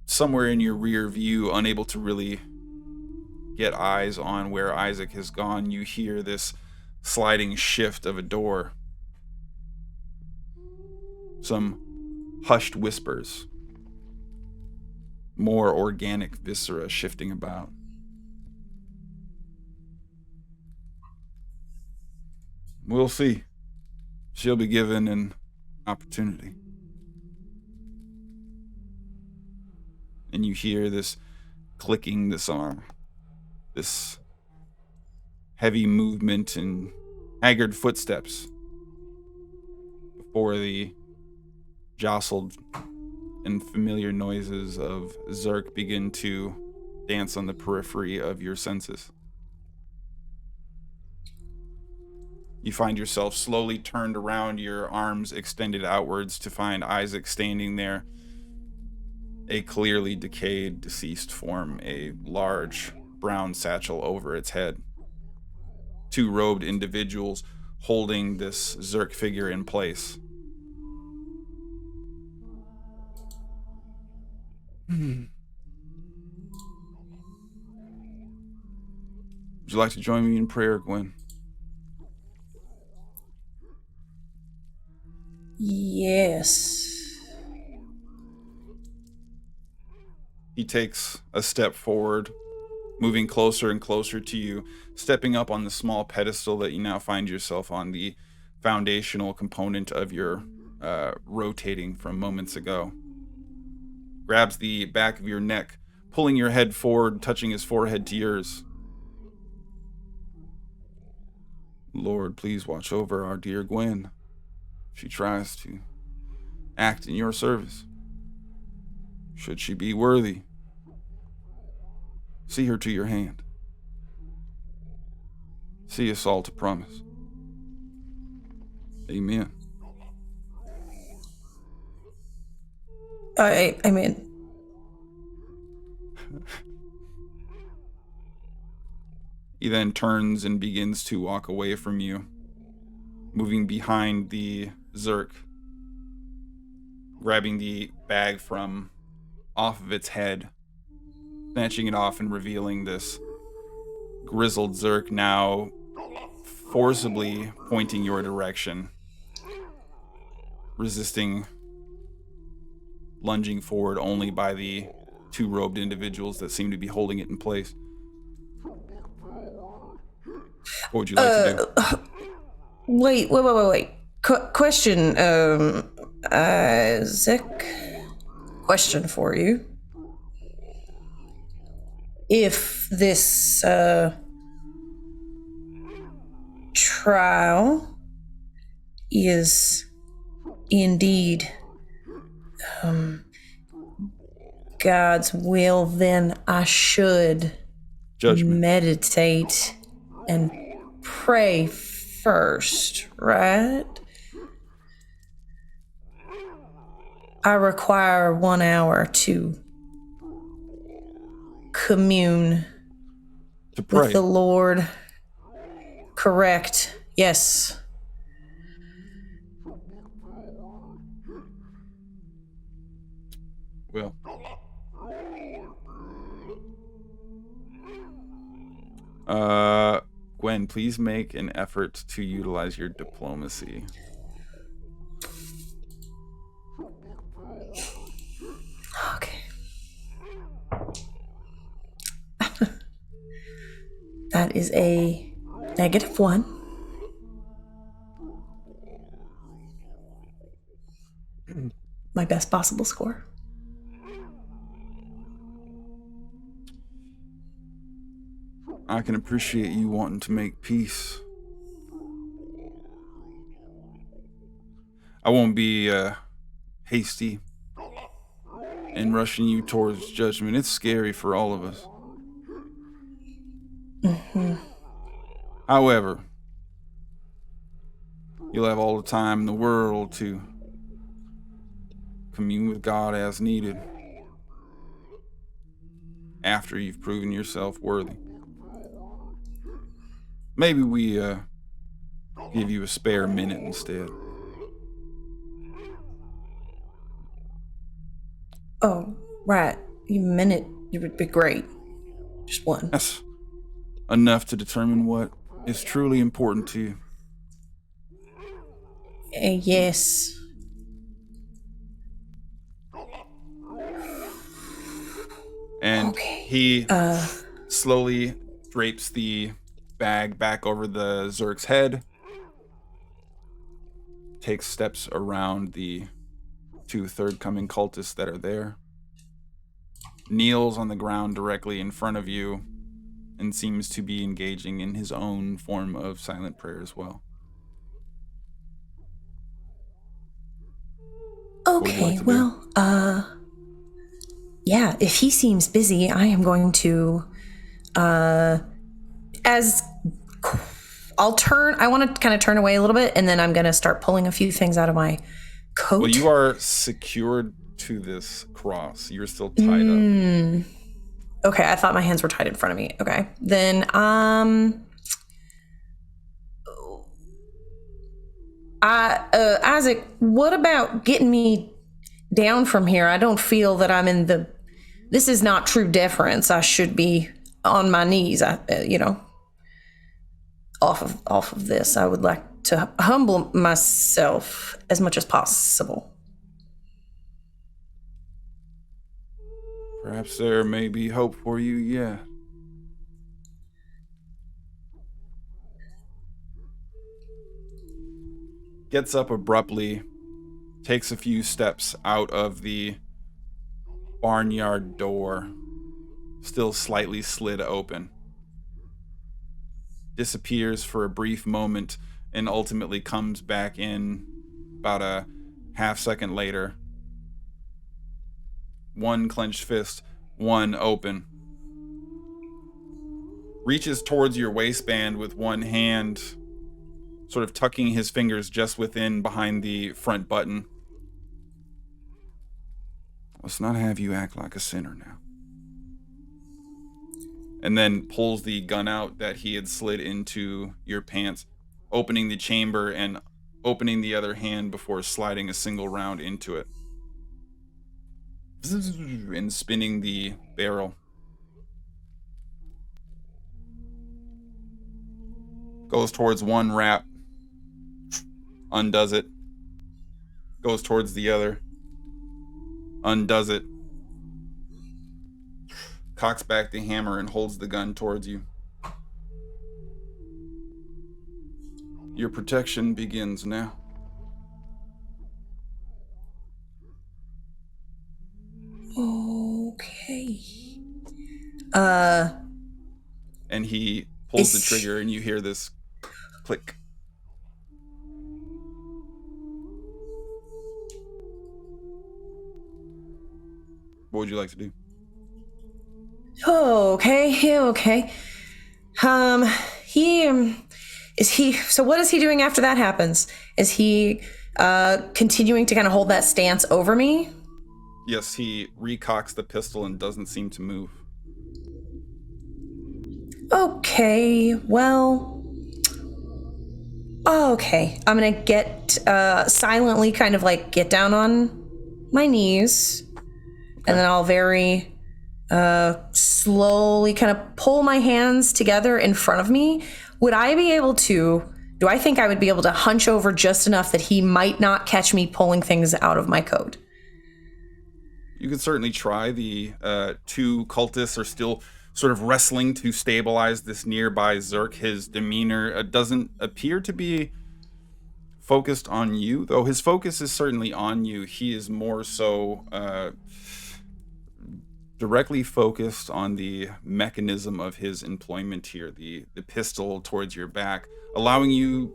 somewhere in your rear view, unable to really get eyes on where Isaac has gone, you hear this sliding shift of a door. Some hushed whispers. More organic viscera shifting about. We'll see. She'll be given an opportunity. And you hear this clicking, this heavy movement and haggard footsteps before the jostled and familiar noises of Zerk begin to dance on the periphery of your senses. You find yourself slowly turned around, your arms extended outwards to find Isaac standing there, a clearly decayed, deceased form, a large brown satchel over its head. Two robed individuals holding this Zerk figure in place. Would you like to join me in prayer, Gwen? Yes. He takes a step forward, moving closer and closer to you, stepping up on the small pedestal that you now find yourself on, the foundational component of your rotating from moments ago. Grabs the back of your neck, pulling your head forward, touching his forehead to yours. Lord, please watch over our dear Gwen. She tries to act in your service. Should she be worthy, see her to your hand. See us all to promise. Amen. I mean... He then turns and begins to walk away from you, moving behind the Zerk, grabbing the bag from off of its head, snatching it off and revealing this grizzled Zerk now forcibly pointing your direction, resisting lunging forward only by the two robed individuals that seem to be holding it in place. What would you like to do? Wait. Question, Isaac. Question for you. If this trial is indeed God's will, then I should Judgment. meditate and pray first, right? I require 1 hour to commune To pray. with the Lord. Correct. Yes. Well. Gwen, please make an effort to utilize your diplomacy. Okay. is a -1. My best possible score. I can appreciate you wanting to make peace. I won't be hasty in rushing you towards judgment. It's scary for all of us. However, you'll have all the time in the world to commune with God as needed after you've proven yourself worthy. Maybe we give you a spare minute instead. Oh, right. You minute, it would be great. Just one. That's enough to determine what is truly important to you. Yes. And Okay. he slowly drapes the bag back over the Zerg's head, takes steps around the 2 third-coming cultists that are there, kneels on the ground directly in front of you, and seems to be engaging in his own form of silent prayer as well. would you Okay, like to do? well, yeah, if he seems busy, I am going to, I want to kind of turn away a little bit, and then I'm going to start pulling a few things out of my coat. Well, you are secured to this cross. You're still tied up. Okay, I thought my hands were tied in front of me. Okay, then, Isaac, what about getting me down from here? I don't feel that I'm in the. This is not true deference. I should be on my knees. Off of this. I would like to humble myself as much as possible. Perhaps there may be hope for you, yeah. Gets up abruptly, takes a few steps out of the barnyard door, still slightly slid open. Disappears for a brief moment and ultimately comes back in about a half second later. One clenched fist, one open. Reaches towards your waistband with one hand, sort of tucking his fingers just within behind the front button. Let's not have you act like a sinner now. And then pulls the gun out that he had slid into your pants, opening the chamber and opening the other hand before sliding a single round into it. And spinning the barrel. Goes towards one wrap, undoes it. Goes towards the other, undoes it. Cocks back the hammer and holds the gun towards you. Your protection begins now. Okay. And he pulls the trigger and you hear this click. What would you like to do? Okay. So what is he doing after that happens? Is he continuing to kind of hold that stance over me? Yes, he recocks the pistol and doesn't seem to move. Okay, well, okay. I'm gonna get silently kind of like get down on my knees, and then I'll very slowly kind of pull my hands together in front of me. Do I think I would be able to hunch over just enough that he might not catch me pulling things out of my coat? You can certainly try. The 2 cultists are still sort of wrestling to stabilize this nearby Zerk. His demeanor doesn't appear to be focused on you, though his focus is certainly on you. He is more so directly focused on the mechanism of his employment here, the pistol towards your back, allowing you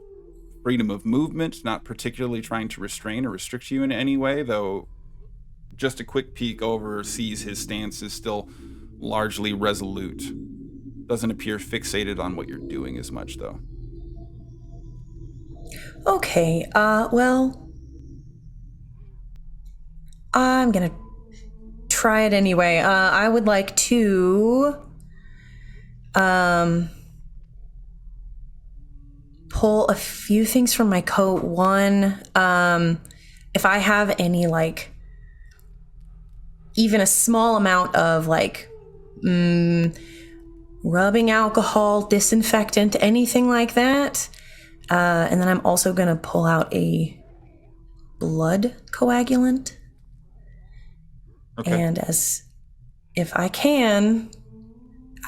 freedom of movement, not particularly trying to restrain or restrict you in any way, though just a quick peek over sees his stance is still largely resolute. Doesn't appear fixated on what you're doing as much, though. Okay, well, I'm gonna try it anyway. I would like to, pull a few things from my coat. One, if I have any, like, even a small amount of, like, rubbing alcohol, disinfectant, anything like that. And then I'm also gonna pull out a blood coagulant. Okay. And if I can,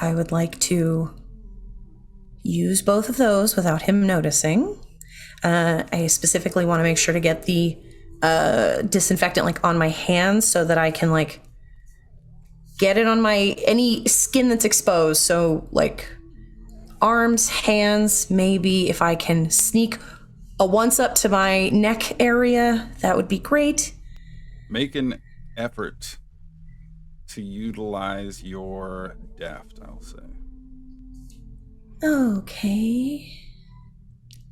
I would like to use both of those without him noticing. I specifically want to make sure to get the disinfectant like on my hands so that I can like get it on any skin that's exposed. So like arms, hands, maybe if I can sneak a once up to my neck area, that would be great. Make an effort to utilize your deft, I'll say. Okay.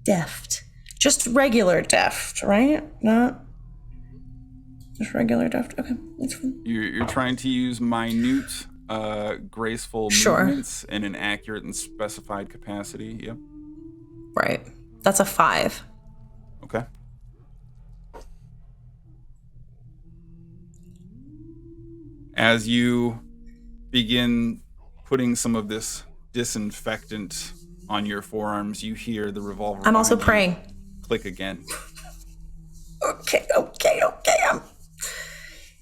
Deft. Just regular deft, right? Not just regular deft. Okay, that's fine. You're trying to use minute, graceful movements in an accurate and specified capacity. Yep. Right. That's a 5. Okay. As you begin putting some of this disinfectant on your forearms, you hear the revolver. I'm also behind you praying. click again. Okay.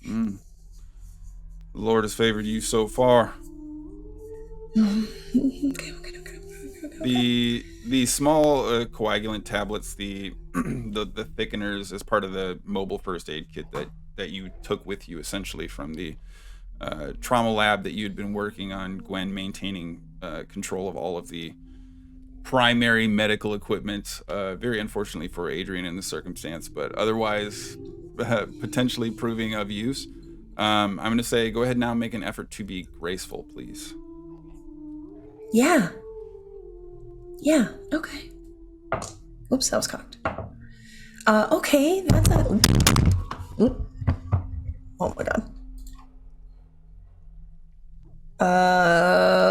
The Lord has favored you so far. Okay. The small coagulant tablets, the thickeners as part of the mobile first aid kit that you took with you essentially from the trauma lab that you'd been working on, Gwen, maintaining control of all of the primary medical equipment, very unfortunately for Adrian in the circumstance, but otherwise potentially proving of use. I'm going to say go ahead now and make an effort to be graceful, please. Yeah. Okay. Oops, that was cocked. Okay, that's a. Oop. Oh my god.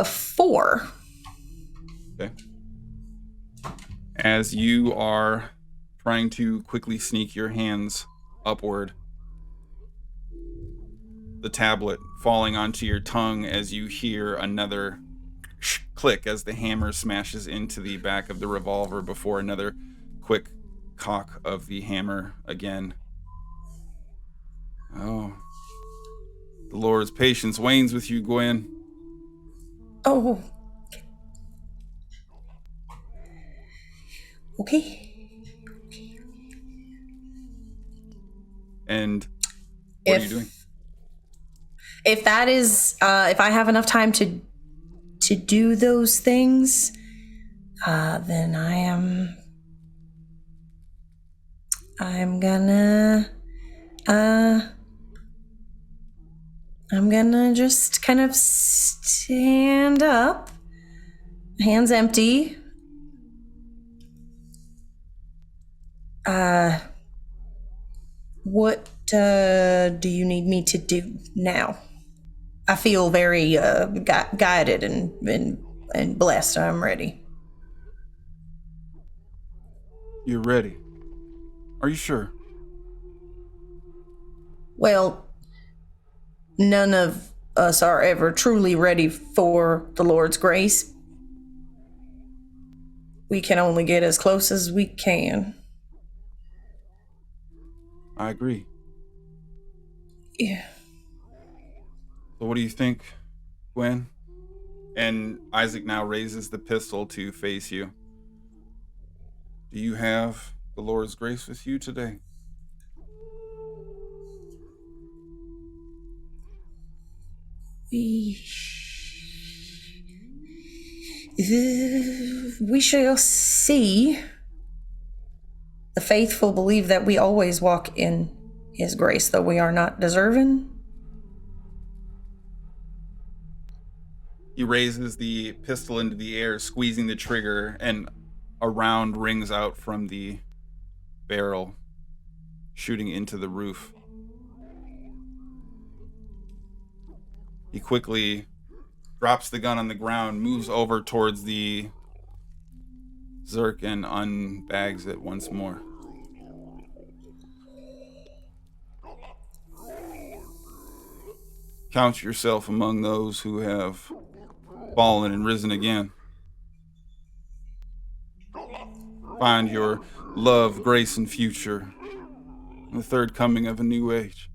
4. Okay. As you are trying to quickly sneak your hands upward, the tablet falling onto your tongue as you hear another click as the hammer smashes into the back of the revolver before another quick cock of the hammer again. Oh. The Lord's patience wanes with you, Gwen. Oh. Okay. And what are you doing? If that is, if I have enough time to do those things, then I'm gonna just kind of stand up, hands empty. What do you need me to do now? I feel very guided and blessed. I'm ready. You're ready. Are you sure? Well, none of us are ever truly ready for the Lord's grace. We can only get as close as we can. I agree. Yeah. So what do you think, Gwen? And Isaac now raises the pistol to face you. Do you have the Lord's grace with you today? We shall see. The faithful believe that we always walk in his grace, though we are not deserving. He raises the pistol into the air, squeezing the trigger, and a round rings out from the barrel, shooting into the roof. He quickly drops the gun on the ground, moves over towards the Zerk, and unbags it once more. Count yourself among those who have fallen and risen again. Find your love, grace, and future in the third coming of a new age.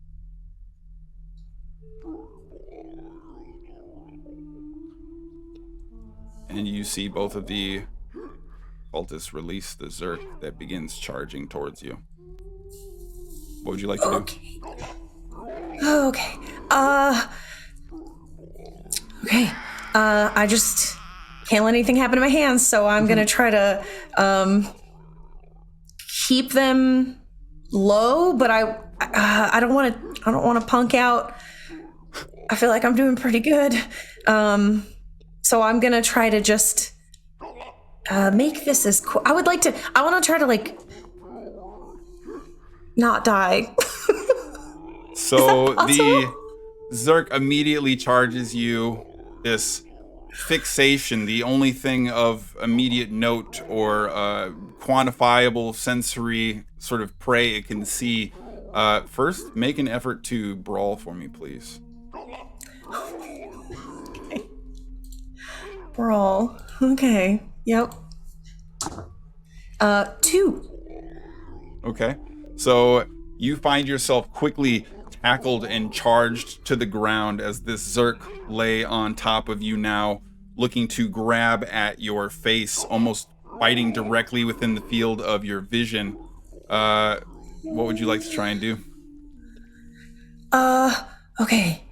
And you see both of the cultists release the Zerk that begins charging towards you. What would you like to do? Okay. Okay. I just can't let anything happen to my hands, so I'm gonna try to keep them low, but I don't want to punk out. I feel like I'm doing pretty good. So I'm gonna try to just make this as cool. I want to try to like not die. So the Zerk immediately charges you. This fixation, the only thing of immediate note or quantifiable sensory sort of prey it can see. First, make an effort to brawl for me, please. Okay. Brawl. Okay. Yep. 2. Okay. So you find yourself quickly tackled and charged to the ground as this Zerk lay on top of you now, looking to grab at your face, almost biting directly within the field of your vision. What would you like to try and do? Okay.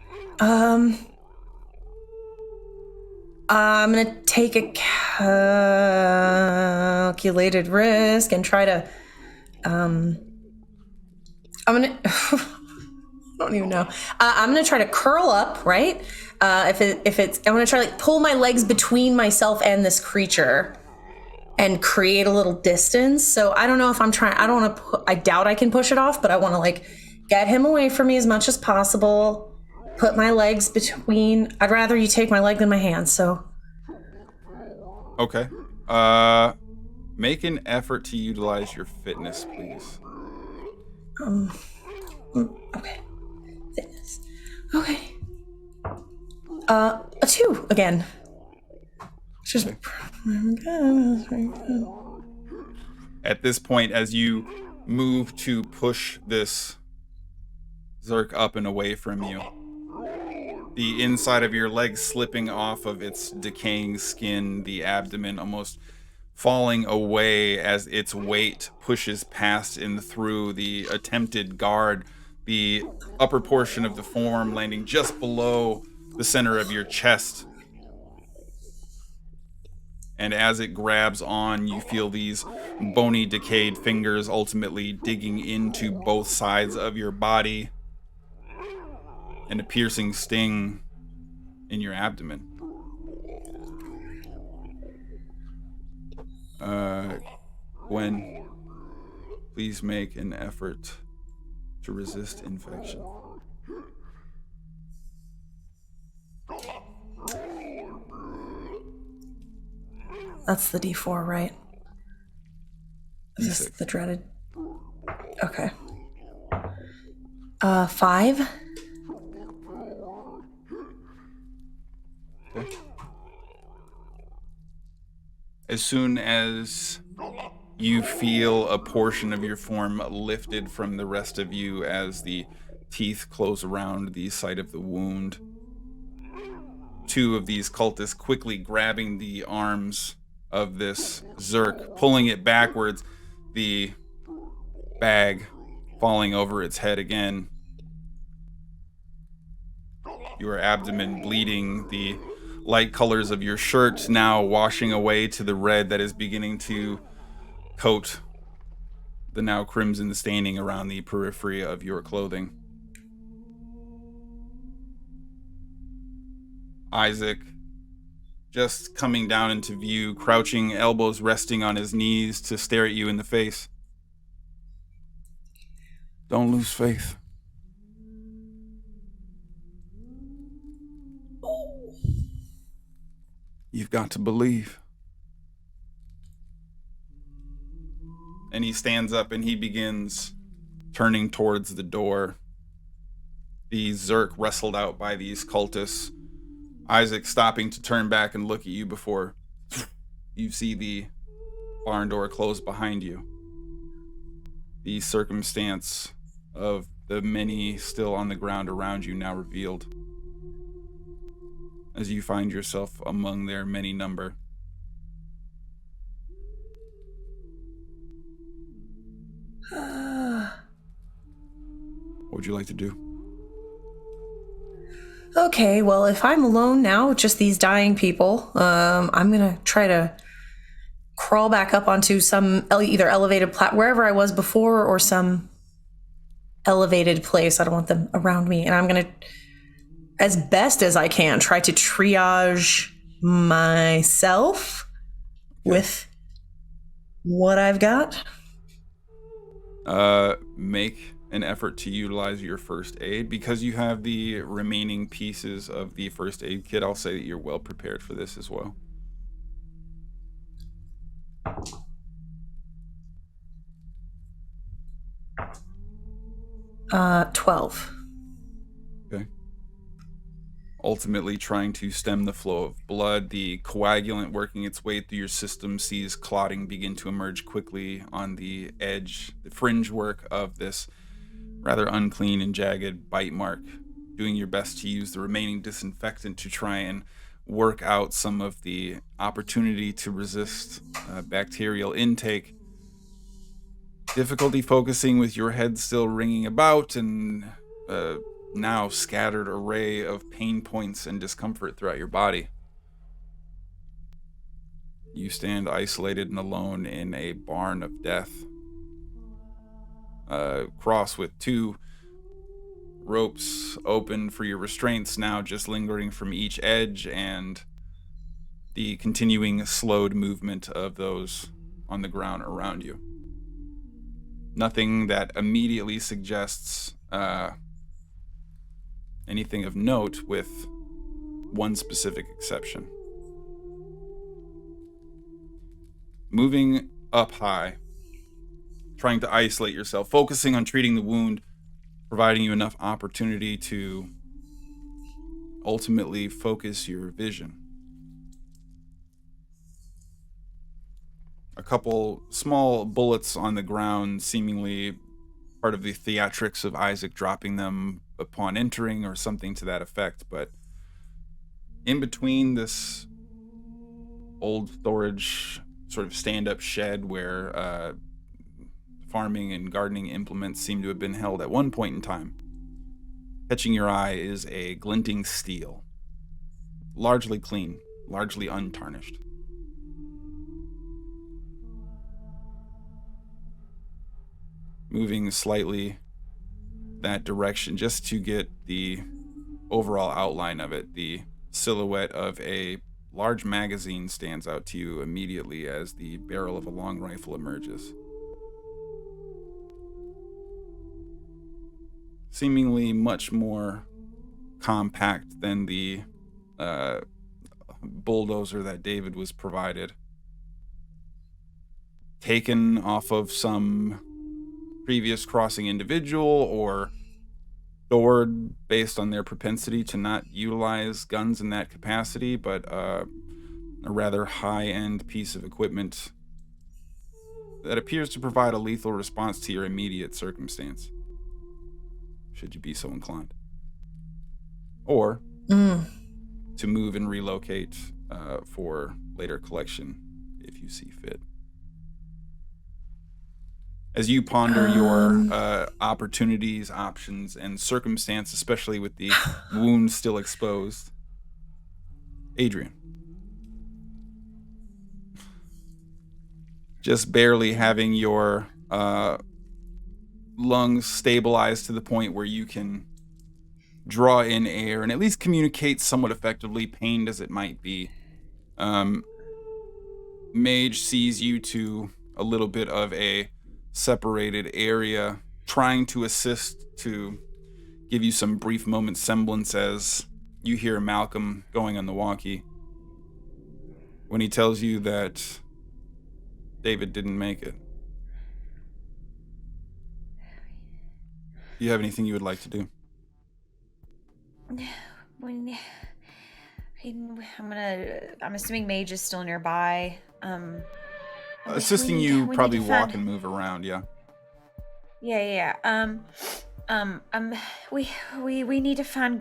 I'm gonna take a calculated risk and try to, I'm gonna, I don't even know. I'm gonna try to curl up, right? I'm gonna try to like pull my legs between myself and this creature and create a little distance. So I don't know if I doubt I can push it off, but I want to like get him away from me as much as possible. Put my legs between. I'd rather you take my leg than my hand, so. Okay. Make an effort to utilize your fitness, please. Okay. Fitness. Okay. A 2 again. Just. At this point, as you move to push this Zerk up and away from you, the inside of your leg slipping off of its decaying skin, the abdomen almost falling away as its weight pushes past and through the attempted guard, the upper portion of the form landing just below the center of your chest. And as it grabs on, you feel these bony, decayed fingers ultimately digging into both sides of your body and a piercing sting in your abdomen. Gwen, please make an effort to resist infection. That's the D4, right? Is this D6. the dreaded? Okay. 5. Okay. As soon as you feel a portion of your form lifted from the rest of you as the teeth close around the site of the wound, two of these cultists quickly grabbing the arms of this Zerk, pulling it backwards, the bag falling over its head again. Your abdomen bleeding, the light colors of your shirt now washing away to the red that is beginning to coat the now crimson staining around the periphery of your clothing. Isaac, just coming down into view, crouching, elbows resting on his knees to stare at you in the face. Don't lose faith. You've got to believe. And he stands up and he begins turning towards the door. The Zerk wrestled out by these cultists. Isaac stopping to turn back and look at you before you see the barn door close behind you. The circumstance of the many still on the ground around you now revealed, as you find yourself among their many number. What would you like to do? Okay, well, if I'm alone now with just these dying people, I'm gonna try to crawl back up onto some either elevated wherever I was before, or some elevated place. I don't want them around me, and I'm gonna, as best as I can, try to triage myself with what I've got. Make an effort to utilize your first aid. Because you have the remaining pieces of the first aid kit, I'll say that you're well prepared for this as well. 12. Okay. Ultimately trying to stem the flow of blood, the coagulant working its way through your system sees clotting begin to emerge quickly on the edge, the fringe work of this rather unclean and jagged bite mark. Doing your best to use the remaining disinfectant to try and work out some of the opportunity to resist bacterial intake. Difficulty focusing with your head still ringing about and now scattered array of pain points and discomfort throughout your body. You stand isolated and alone in a barn of death. Cross with two ropes open for your restraints, now just lingering from each edge, and the continuing slowed movement of those on the ground around you. Nothing that immediately suggests anything of note, with one specific exception. Moving up high, trying to isolate yourself, focusing on treating the wound, providing you enough opportunity to ultimately focus your vision. A couple small bullets on the ground, seemingly part of the theatrics of Isaac dropping them upon entering or something to that effect, but in between this old storage sort of stand-up shed where farming and gardening implements seem to have been held at one point in time, catching your eye is a glinting steel, largely clean, largely untarnished. Moving slightly that direction just to get the overall outline of it, the silhouette of a large magazine stands out to you immediately as the barrel of a long rifle emerges. Seemingly much more compact than the bulldozer that David was provided. Taken off of some previous crossing individual, or stored based on their propensity to not utilize guns in that capacity, but a rather high-end piece of equipment that appears to provide a lethal response to your immediate circumstance, should you be so inclined. Or to move and relocate for later collection if you see fit. As you ponder your opportunities, options, and circumstance, especially with the wound still exposed, Adrian, just barely having your lungs stabilized to the point where you can draw in air and at least communicate somewhat effectively, pained as it might be. Mage sees you to a little bit of a separated area, trying to assist to give you some brief moment semblance as you hear Malcolm going on the walkie when he tells you that David didn't make it. Do you have anything you would like to do? I'm assuming Mage is still nearby. Assisting you probably walk and move around, yeah. Yeah. We need to find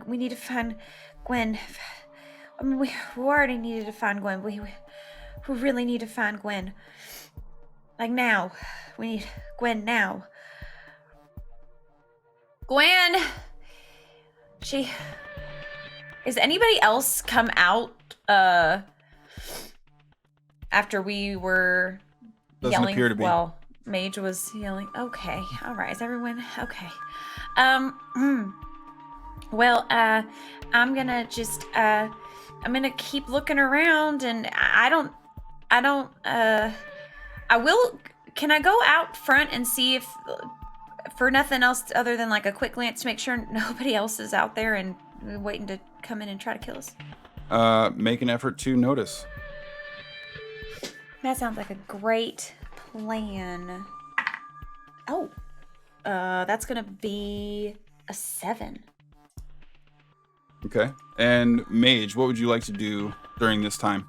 Gwen. I mean, we already needed to find Gwen. We really need to find Gwen. Like now. We need Gwen now. Gwen! Is anybody else come out, after we were Doesn't yelling? appear to be. Well, Mage was yelling. Okay, all right, is everyone okay? Well, I'm gonna just I'm gonna keep looking around, and I will. Can I go out front and see if, for nothing else other than like a quick glance to make sure nobody else is out there and waiting to come in and try to kill us? Make an effort to notice. That sounds like a great plan. Oh, that's gonna be a 7. Okay. And Mage, what would you like to do during this time?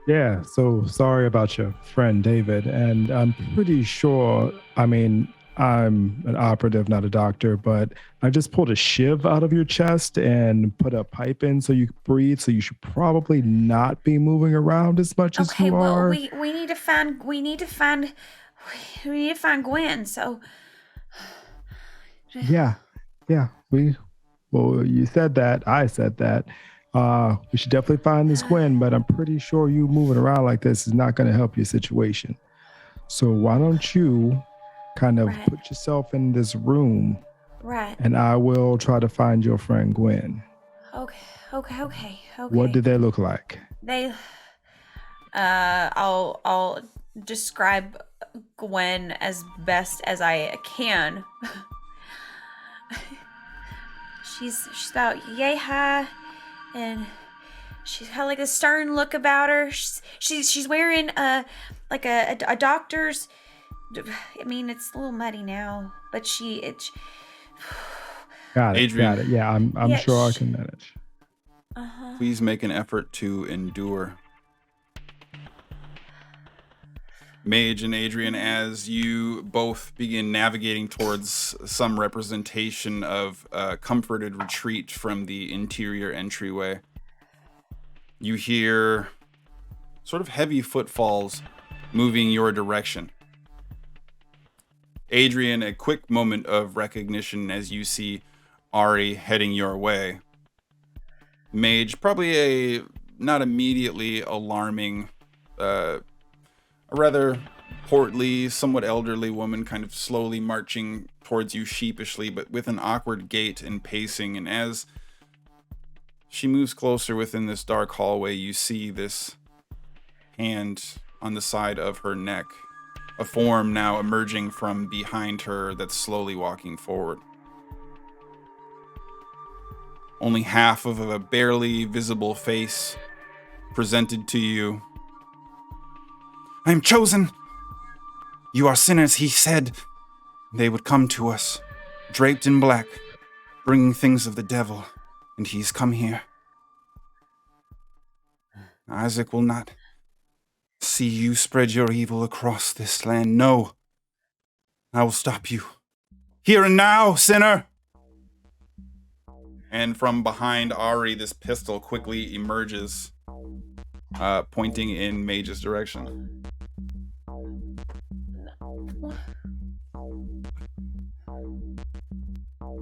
Yeah, so sorry about your friend David, and I'm pretty sure, I mean, I'm an operative, not a doctor, but I just pulled a shiv out of your chest and put a pipe in so you could breathe, so you should probably not be moving around as much as you are. Okay, well, we need to find Gwen, so Yeah, well, you said that, I said that. We should definitely find this Gwen, but I'm pretty sure you moving around like this is not going to help your situation. So why don't you kind of put yourself in this room, right? And I will try to find your friend Gwen. Okay. What do they look like? They, I'll describe Gwen as best as I can. She's about yay high, and she's got like a stern look about her. She's wearing like a doctor's. I mean, it's a little muddy now, but Got it. Adrian. Got it. Yeah, I'm sure I can manage. Please make an effort to endure. Mage and Adrian, as you both begin navigating towards some representation of comforted retreat from the interior entryway, you hear sort of heavy footfalls moving your direction. Adrian, a quick moment of recognition as you see Ari heading your way. Mage, probably a not immediately alarming, a rather portly, somewhat elderly woman kind of slowly marching towards you sheepishly, but with an awkward gait and pacing. And as she moves closer within this dark hallway, you see this hand on the side of her neck, a form now emerging from behind her that's slowly walking forward. Only half of a barely visible face presented to you. I am chosen. You are sinners, he said. They would come to us, draped in black, bringing things of the devil, and he's come here. Isaac will not see you spread your evil across this land. No, I will stop you. Here and now, sinner! and from behind Ari, this pistol quickly emerges, pointing in Mage's direction.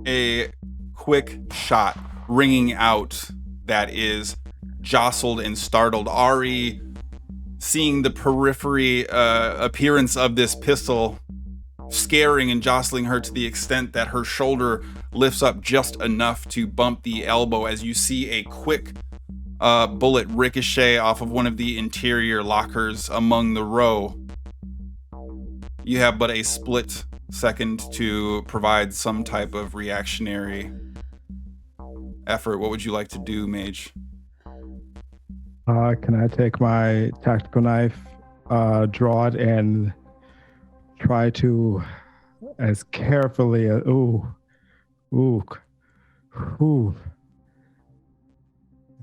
A quick shot ringing out that is jostled and startled Ari, seeing the periphery appearance of this pistol scaring and jostling her to the extent that her shoulder lifts up just enough to bump the elbow as you see a quick bullet ricochet off of one of the interior lockers among the row. You have but a split second to provide some type of reactionary effort. What would you like to do, Mage? Can I take my tactical knife, draw it, and try to, as carefully as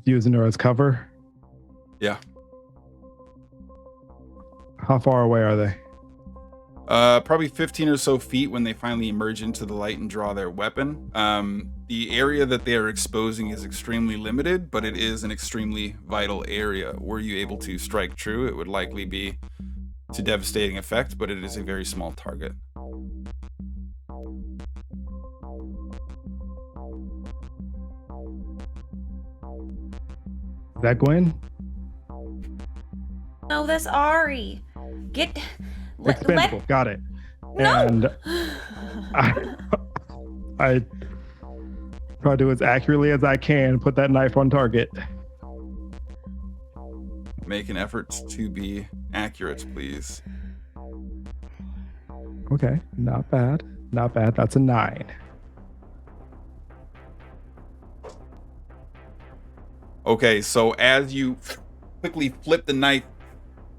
using her as cover? Yeah. How far away are they? Probably 15 or so feet when they finally emerge into the light and draw their weapon. The area that they are exposing is extremely limited, but it is an extremely vital area. Were you able to strike true, it would likely be to devastating effect, but it is a very small target. Is that Gwen? No, that's Ari. Expendable. Got it. No. And I try to do as accurately as I can, put that knife on target. Make an effort to be accurate, please. Okay, not bad. Not bad. That's a 9. Okay, so as you quickly flip the knife,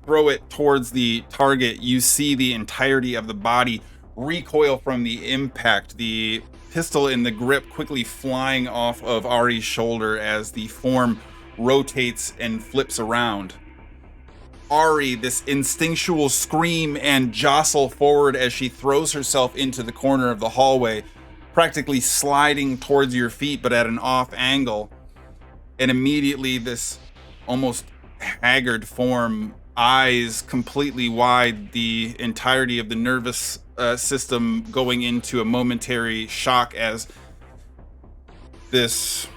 throw it towards the target, you see the entirety of the body recoil from the impact. The pistol in the grip quickly flying off of Ari's shoulder as the form rotates and flips around. Ari, this instinctual scream and jostle forward as she throws herself into the corner of the hallway, practically sliding towards your feet but at an off angle. And immediately this almost haggard form, eyes completely wide, the entirety of the nervous system going into a momentary shock as this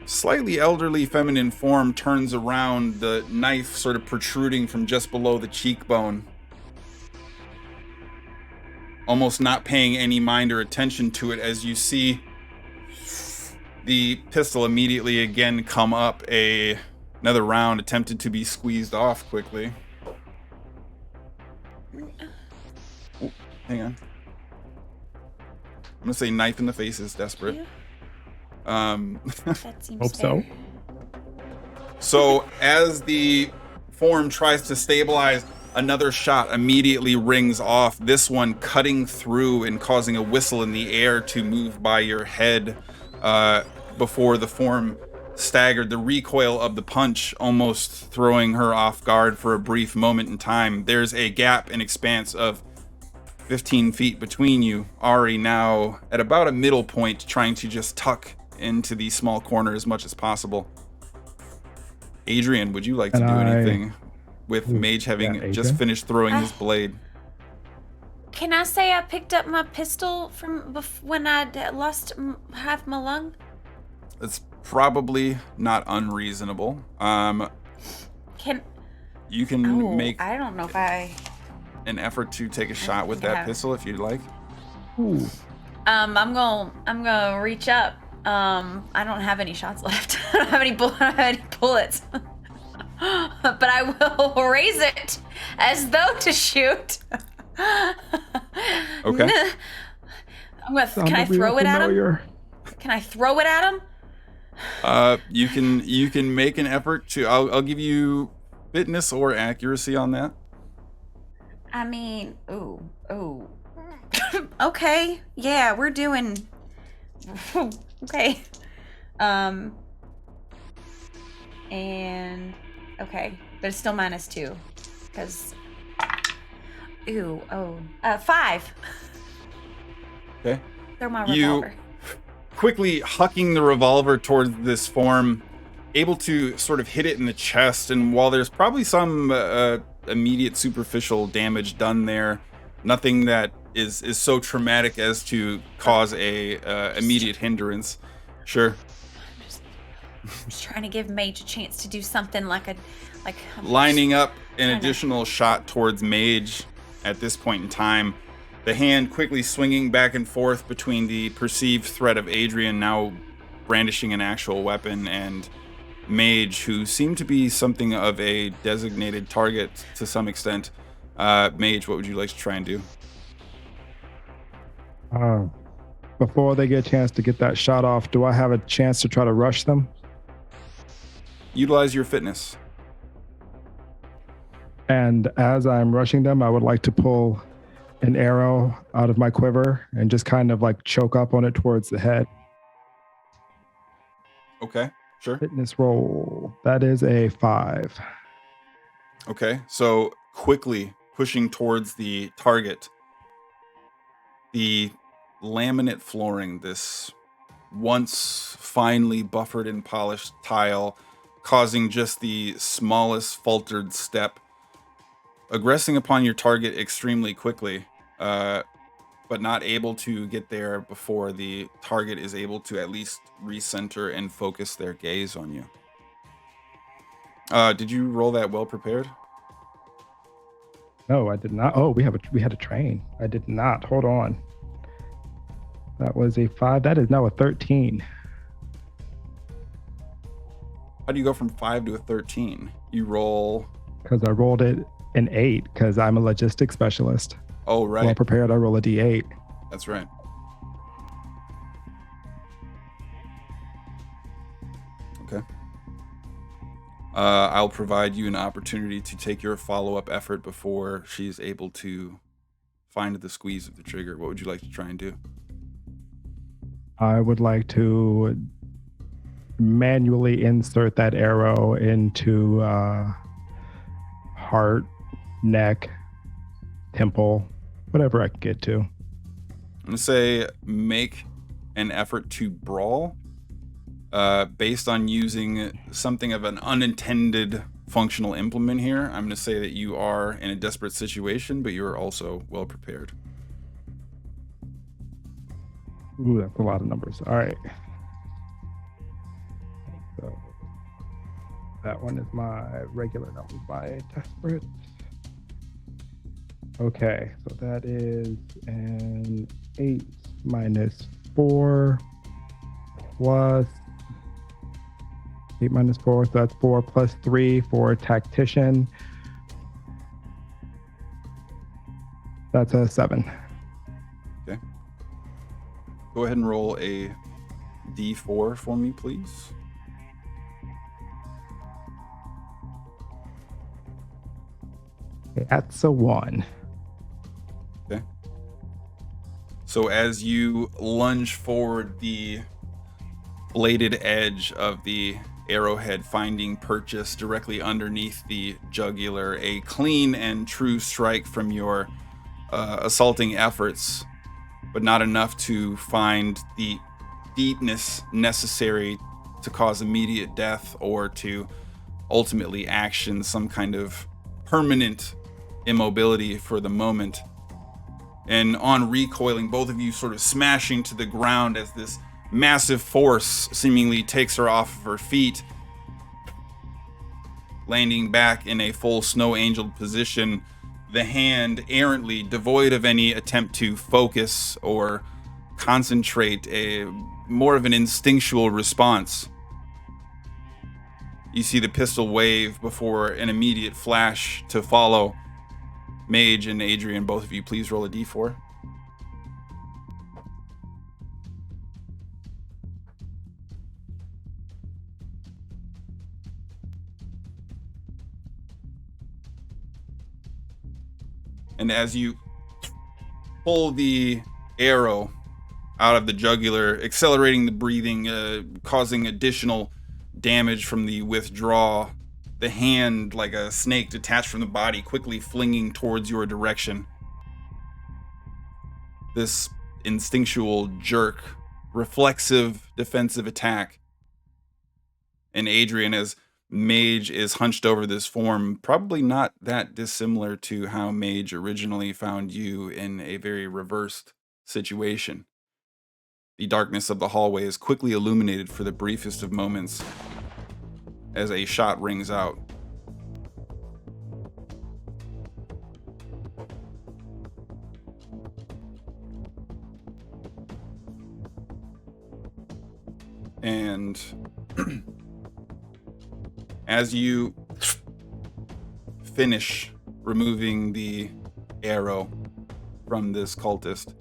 slightly elderly feminine form turns around, the knife sort of protruding from just below the cheekbone, almost not paying any mind or attention to it as you see the pistol immediately again come up. Another round attempted to be squeezed off quickly. Ooh, hang on. I'm gonna say knife in the face is desperate. That seems Hope so. fair. So as the form tries to stabilize, another shot immediately rings off, this one cutting through and causing a whistle in the air to move by your head before the form staggered. The recoil of the punch almost throwing her off guard for a brief moment in time. There's a gap, an expanse of 15 feet between you. Ari now at about a middle point, trying to just tuck into the small corner as much as possible. Adrian, would you like to do anything with Mage having just finished throwing his blade? Can I say I picked up my pistol from when I lost half my lung? It's probably not unreasonable. You can make I don't know if I an effort to take a shot with that pistol if you'd like. Ooh. I'm gonna reach up. I don't have any shots left. I don't have any bullets. But I will raise it as though to shoot. Okay. Can I throw it at him? Can I throw it at him? You can make an effort to. I'll give you fitness or accuracy on that. I mean, ooh. Okay, yeah, we're doing. Okay. And okay, but it's still -2 because. 5. Okay. Throw my revolver. quickly hucking the revolver towards this form, able to sort of hit it in the chest. And while there's probably some immediate superficial damage done there, nothing that is so traumatic as to cause a immediate hindrance. Sure. I'm just trying to give Mage a chance to do something Lining up an additional shot towards Mage at this point in time. The hand quickly swinging back and forth between the perceived threat of Adrian, now brandishing an actual weapon, and Mage, who seemed to be something of a designated target to some extent. Mage, what would you like to try and do? Before they get a chance to get that shot off, do I have a chance to try to rush them? Utilize your fitness. And as I'm rushing them, I would like to pull an arrow out of my quiver and just kind of like choke up on it towards the head. Okay, sure. Fitness roll. That is a 5. Okay, so quickly pushing towards the target. The laminate flooring, this once finely buffered and polished tile, causing just the smallest faltered step, aggressing upon your target extremely quickly, but not able to get there before the target is able to at least recenter and focus their gaze on you. Did you roll that well prepared? No, I did not. Oh, we had a train. I did not. Hold on. That was a 5. That is now a 13. How do you go from 5 to a 13? You roll... Because I rolled it an 8 because I'm a logistics specialist. Oh, right. Well prepared, I roll a D8. That's right. Okay. I'll provide you an opportunity to take your follow-up effort before she's able to find the squeeze of the trigger. What would you like to try and do? I would like to manually insert that arrow into heart, neck, temple, whatever I can get to. I'm going to say make an effort to brawl based on using something of an unintended functional implement here. I'm going to say that you are in a desperate situation, but you're also well prepared. Ooh, that's a lot of numbers. All right. So that one is my regular number, my desperate. Okay, so that is an 8 minus 4 plus 8 minus 4, so that's 4 plus 3 for tactician. That's a 7. Okay. Go ahead and roll a D4 for me, please. Okay, that's a 1. Okay. So as you lunge forward, the bladed edge of the arrowhead finding purchase directly underneath the jugular, a clean and true strike from your assaulting efforts, but not enough to find the deepness necessary to cause immediate death or to ultimately action some kind of permanent immobility for the moment. And on recoiling, both of you sort of smashing to the ground as this massive force seemingly takes her off of her feet, landing back in a full snow angel position, the hand errantly devoid of any attempt to focus or concentrate, a more of an instinctual response. You see the pistol wave before an immediate flash to follow. Mage and Adrian, both of you, please roll a d4. And as you pull the arrow out of the jugular, accelerating the breathing, causing additional damage from the withdrawal, the hand, like a snake detached from the body, quickly flinging towards your direction. This instinctual jerk reflexive defensive attack. And Adrian, as Mage is hunched over this form, probably not that dissimilar to how Mage originally found you in a very reversed situation. The darkness of the hallway is quickly illuminated for the briefest of moments as a shot rings out. And as you finish removing the arrow from this cultist,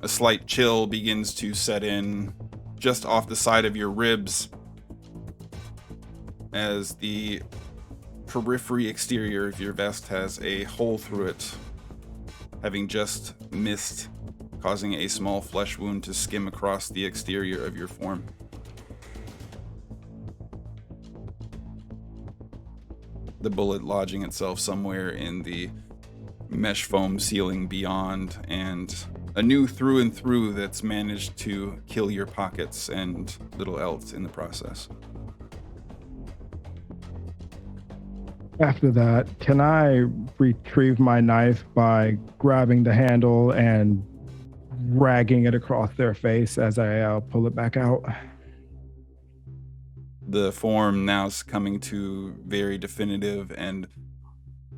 a slight chill begins to set in just off the side of your ribs as the periphery exterior of your vest has a hole through it, having just missed, causing a small flesh wound to skim across the exterior of your form. The bullet lodging itself somewhere in the mesh foam ceiling beyond, and a new through and through that's managed to kill your pockets and little else in the process. After that, can I retrieve my knife by grabbing the handle and dragging it across their face as I pull it back out? The form now is coming to very definitive and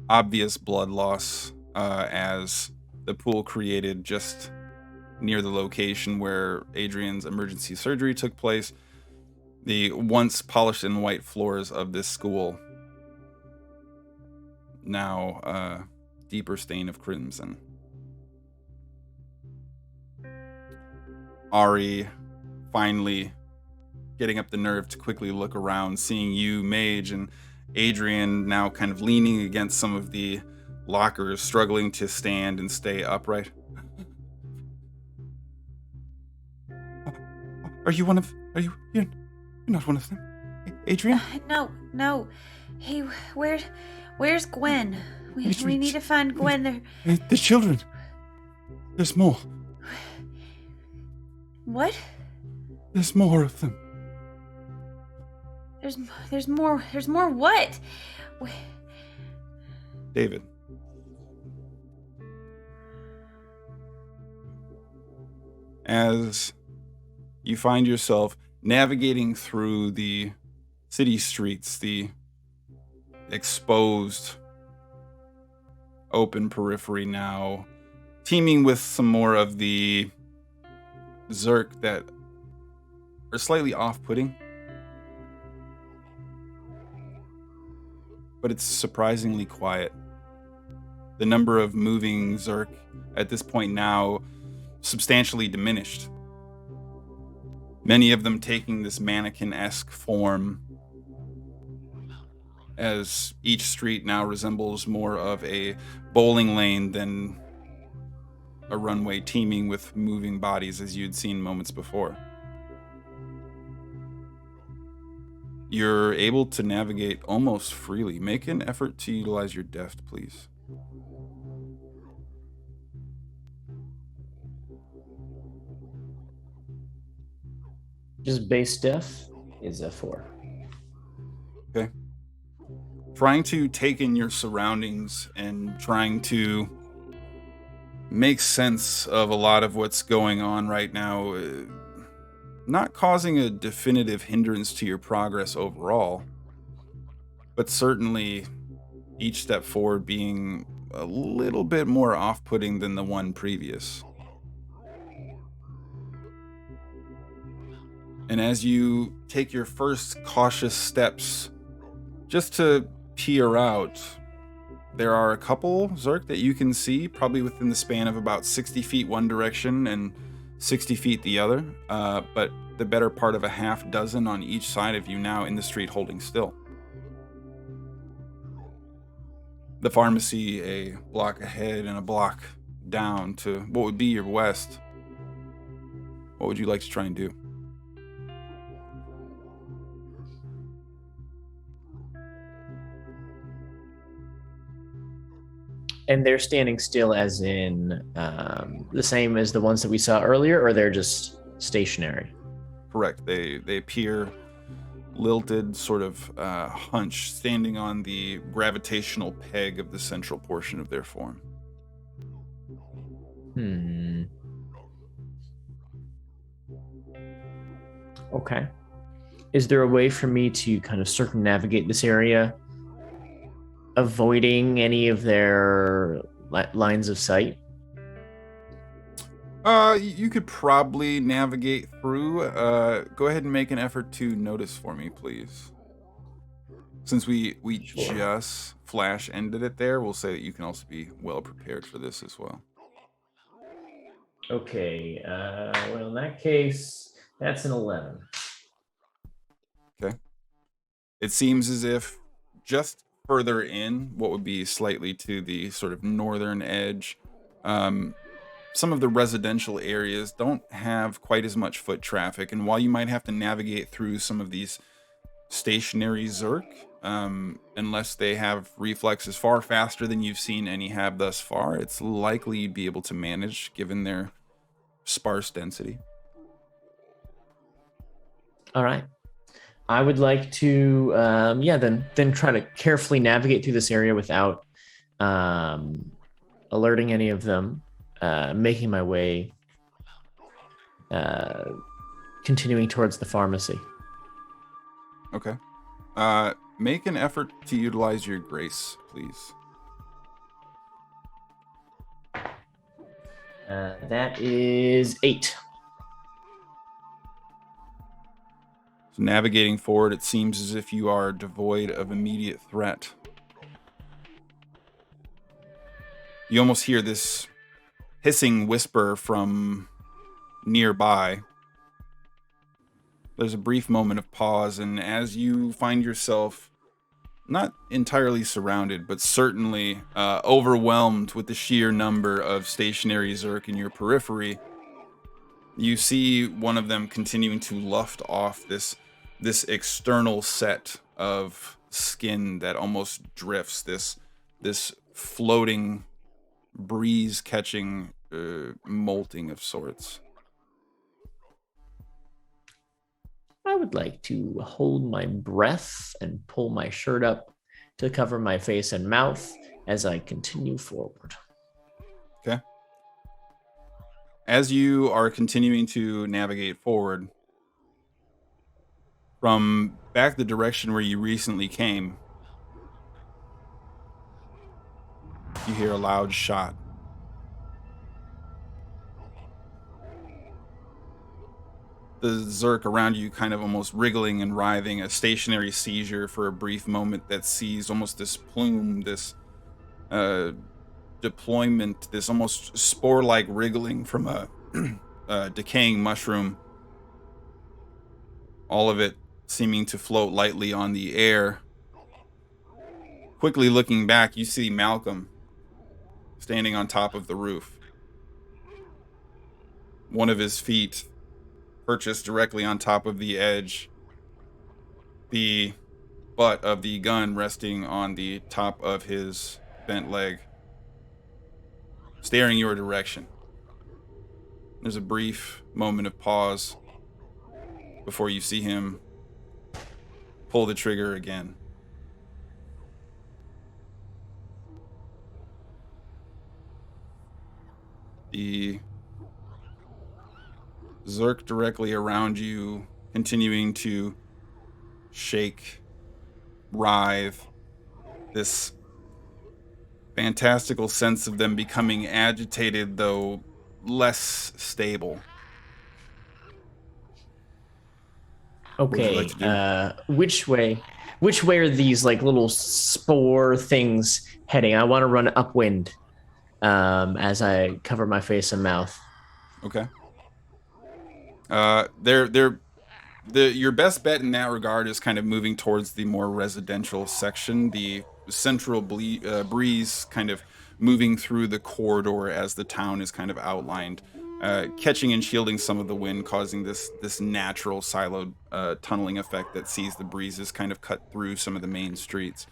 obvious blood loss as the pool created just near the location where Adrian's emergency surgery took place. The once polished and white floors of this school now a deeper stain of crimson. Ari finally getting up the nerve to quickly look around, seeing you, Mage, and Adrian now kind of leaning against some of the lockers, struggling to stand and stay upright. You're not one of them, Adrian? No. Hey, where's Gwen? We need to find Gwen. The children. There's more. What? There's more of them. There's more what? David. As you find yourself navigating through the city streets, the exposed open periphery now, teeming with some more of the Zerk that are slightly off-putting, but it's surprisingly quiet. The number of moving Zerk at this point now substantially diminished. Many of them taking this mannequin-esque form, as each street now resembles more of a bowling lane than a runway teeming with moving bodies as you'd seen moments before. You're able to navigate almost freely. Make an effort to utilize your deft, please. Just base def is a 4. Okay. Trying to take in your surroundings and trying to make sense of a lot of what's going on right now, not causing a definitive hindrance to your progress overall, but certainly each step forward being a little bit more off-putting than the one previous. And as you take your first cautious steps just to peer out, there are a couple Zerk that you can see, probably within the span of about 60 feet one direction and 60 feet the other, but the better part of a half dozen on each side of you now in the street holding still. The pharmacy a block ahead and a block down to what would be your west. What would you like to try and do? And they're standing still as in the same as the ones that we saw earlier, or they're just stationary? Correct. They appear lilted, sort of hunched, standing on the gravitational peg of the central portion of their form. Okay. Is there a way for me to kind of circumnavigate this area, avoiding any of their lines of sight? You could probably navigate through. Go ahead and make an effort to notice for me, please. Since we Sure. just flash ended it there, we'll say that you can also be well prepared for this as well. Okay. Well, in that case, that's an 11. Okay. It seems as if just further in, what would be slightly to the sort of northern edge, some of the residential areas don't have quite as much foot traffic. And while you might have to navigate through some of these stationary Zerk, unless they have reflexes far faster than you've seen any have thus far, it's likely you'd be able to manage given their sparse density. All right. I would like to, then try to carefully navigate through this area without alerting any of them, making my way, continuing towards the pharmacy. Okay. Make an effort to utilize your grace, please. That is 8. So navigating forward, it seems as if you are devoid of immediate threat. You almost hear this hissing whisper from nearby. There's a brief moment of pause, and as you find yourself not entirely surrounded, but certainly overwhelmed with the sheer number of stationary Zerk in your periphery, you see one of them continuing to luft off this external set of skin that almost drifts, this floating, breeze-catching molting of sorts. I would like to hold my breath and pull my shirt up to cover my face and mouth as I continue forward. Okay. As you are continuing to navigate forward, from back the direction where you recently came, you hear a loud shot. The Zerk around you kind of almost wriggling and writhing, a stationary seizure for a brief moment that sees almost this plume, this deployment, this almost spore-like wriggling from a decaying mushroom. All of it seeming to float lightly on the air. Quickly looking back, you see Malcolm standing on top of the roof. One of his feet perched directly on top of the edge, the butt of the gun resting on the top of his bent leg, staring your direction. There's a brief moment of pause before you see him pull the trigger again. The Zerk directly around you, continuing to shake, writhe, this fantastical sense of them becoming agitated, though less stable. Okay, like to do? Which way are these like little spore things heading? I want to run upwind as I cover my face and mouth. Okay. Your best bet in that regard is kind of moving towards the more residential section, the central breeze kind of moving through the corridor as the town is kind of outlined, catching and shielding some of the wind, causing this natural siloed tunneling effect that sees the breezes kind of cut through some of the main streets.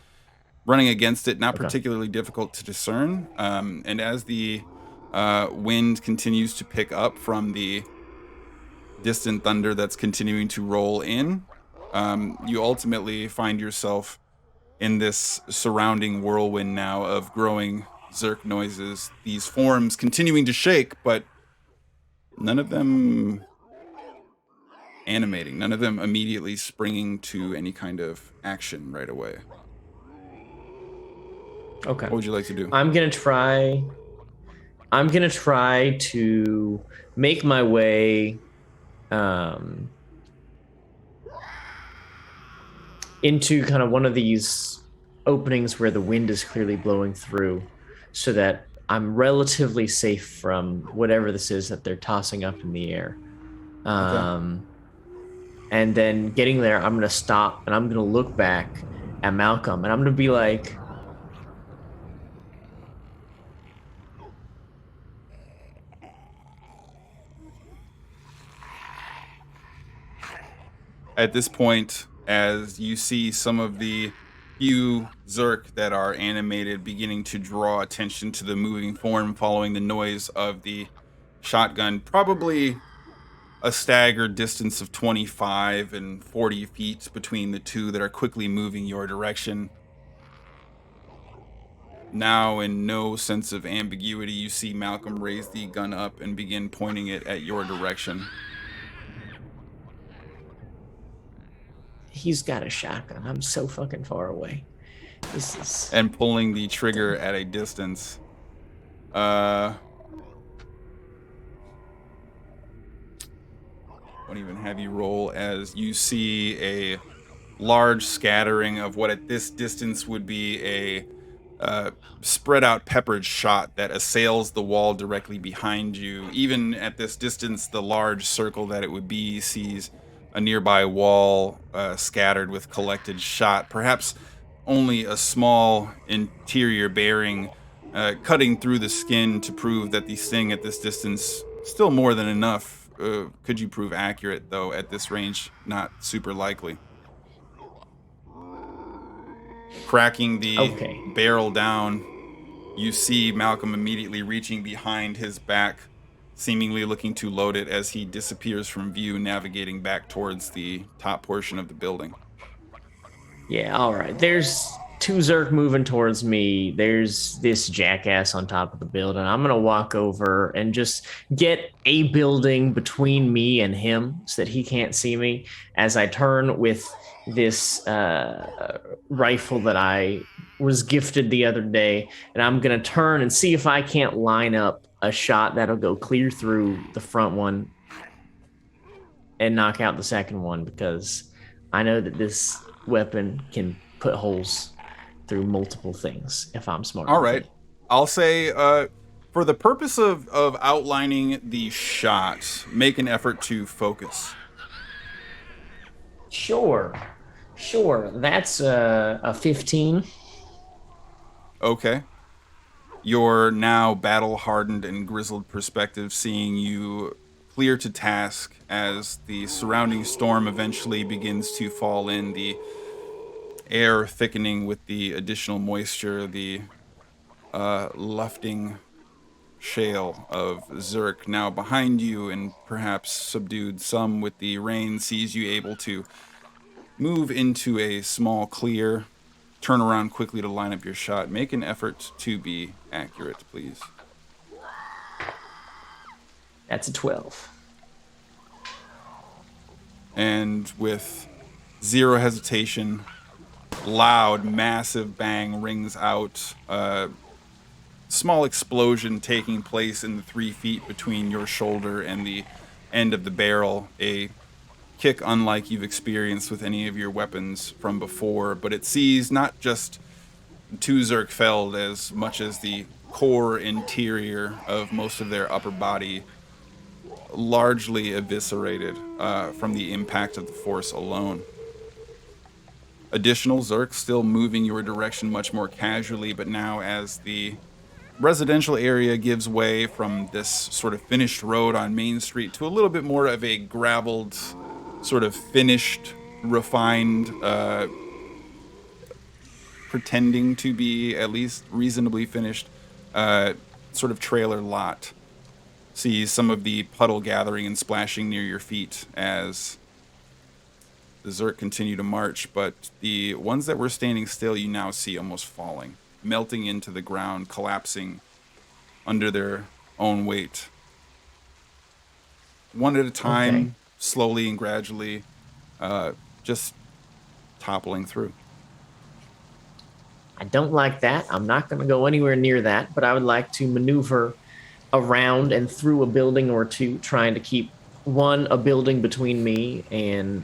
running against it, not Okay. particularly difficult to discern. And as the wind continues to pick up from the distant thunder that's continuing to roll in, you ultimately find yourself in this surrounding whirlwind now of growing Zerk noises. These forms continuing to shake, but none of them animating, none of them immediately springing to any kind of action right away. Okay. What would you like to do? I'm gonna try to make my way into kind of one of these openings where the wind is clearly blowing through, so that I'm relatively safe from whatever this is that they're tossing up in the air. And then getting there, I'm gonna stop and I'm gonna look back at Malcolm and I'm gonna be like, at this point, as you see some of the few Zerk that are animated beginning to draw attention to the moving form following the noise of the shotgun, probably a staggered distance of 25 and 40 feet between the two that are quickly moving your direction. Now, in no sense of ambiguity, you see Malcolm raise the gun up and begin pointing it at your direction. he's got a shotgun. I'm so fucking far away. This is... And pulling the trigger at a distance. Won't even have you roll, as you see a large scattering of what at this distance would be a spread out peppered shot that assails the wall directly behind you. Even at this distance, the large circle that it would be sees a nearby wall scattered with collected shot, perhaps only a small interior bearing cutting through the skin to prove that the sting at this distance still more than enough. Could you prove accurate, though, at this range? Not super likely. Cracking the barrel down, you see Malcolm immediately reaching behind his back, seemingly looking to load it as he disappears from view, navigating back towards the top portion of the building. Yeah, all right. There's two Zerk moving towards me. There's this jackass on top of the building. I'm going to walk over and just get a building between me and him so that he can't see me as I turn with this rifle that I was gifted the other day. And I'm going to turn and see if I can't line up a shot that'll go clear through the front one and knock out the second one, because I know that this weapon can put holes through multiple things if I'm smart. All right. I'll say, for the purpose of outlining the shot, make an effort to focus. Sure. That's a 15. Okay. Your now battle-hardened and grizzled perspective seeing you clear to task as the surrounding storm eventually begins to fall in, the air thickening with the additional moisture, the lufting shale of Zerk now behind you and perhaps subdued some with the rain, sees you able to move into a small clear, turn around quickly to line up your shot. Make an effort to be accurate, please. That's a 12. And with zero hesitation, loud, massive bang rings out. Small explosion taking place in the 3 feet between your shoulder and the end of the barrel. A kick unlike you've experienced with any of your weapons from before, but it sees not just two Zerk felled as much as the core interior of most of their upper body largely eviscerated from the impact of the force alone. Additional Zerk still moving your direction much more casually, but now as the residential area gives way from this sort of finished road on Main Street to a little bit more of a graveled, sort of finished, refined pretending to be at least reasonably finished sort of trailer lot. See some of the puddle gathering and splashing near your feet as the Zerk continue to march, but the ones that were standing still you now see almost falling, melting into the ground, collapsing under their own weight. One at a time, Okay. slowly and gradually, just toppling through. I don't like that. I'm not going to go anywhere near that, but I would like to maneuver around and through a building or two, trying to keep a building between me and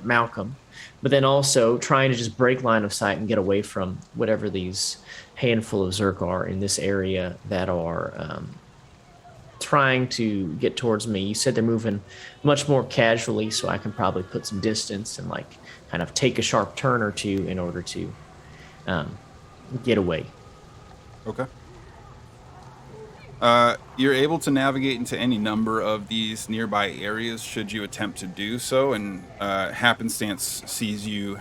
Malcolm, but then also trying to just break line of sight and get away from whatever these handful of Zerk are in this area that are trying to get towards me. You said they're moving much more casually, so I can probably put some distance and like kind of take a sharp turn or two in order to get away. Okay. You're able to navigate into any number of these nearby areas should you attempt to do so, and happenstance sees you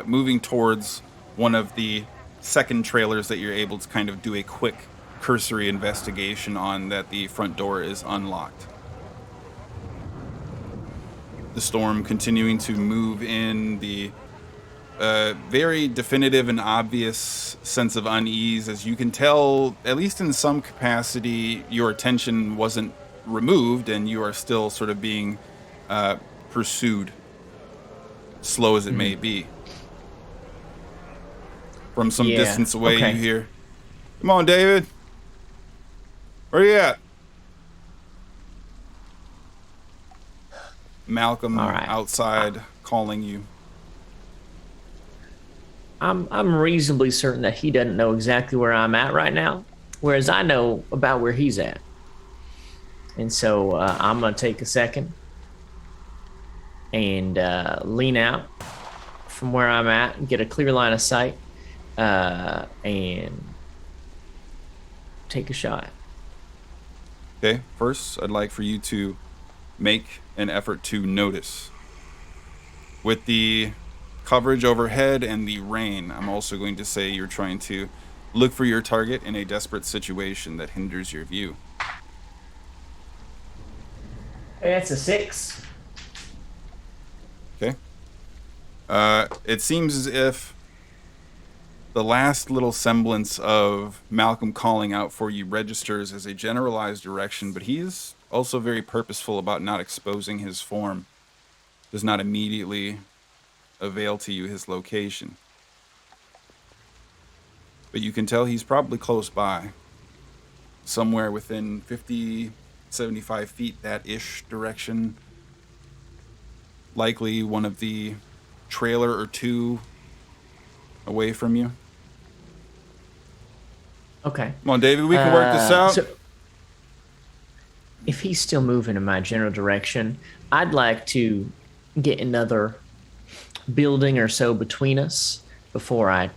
moving towards one of the second trailers that you're able to kind of do a quick cursory investigation on, that the front door is unlocked. The storm continuing to move in, the very definitive and obvious sense of unease, as you can tell, at least in some capacity, your attention wasn't removed and you are still sort of being pursued, slow as it may be. From some distance away, you hear, "Come on, David. Where you at?" Malcolm outside calling you. I'm reasonably certain that he doesn't know exactly where I'm at right now, whereas I know about where he's at. And so I'm going to take a second and lean out from where I'm at and get a clear line of sight and take a shot. Okay, first, I'd like for you to make an effort to notice. With the coverage overhead and the rain, I'm also going to say you're trying to look for your target in a desperate situation that hinders your view. That's a 6. Okay. It seems as if the last little semblance of Malcolm calling out for you registers as a generalized direction, but he's also very purposeful about not exposing his form. Does not immediately avail to you his location. But you can tell he's probably close by. Somewhere within 50, 75 feet, that ish direction. Likely one of the trailer or two away from you. Okay. Come on, David, we can work this out. So if he's still moving in my general direction, I'd like to get another building or so between us before I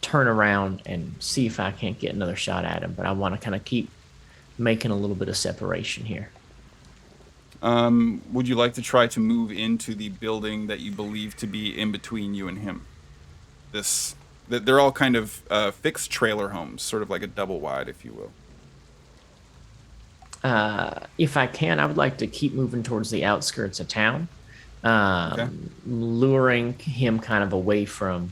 turn around and see if I can't get another shot at him. But I want to kind of keep making a little bit of separation here. Would you like to try to move into the building that you believe to be in between you and him? They're all kind of fixed trailer homes, sort of like a double wide, if you will. If I can, I would like to keep moving towards the outskirts of town, luring him kind of away from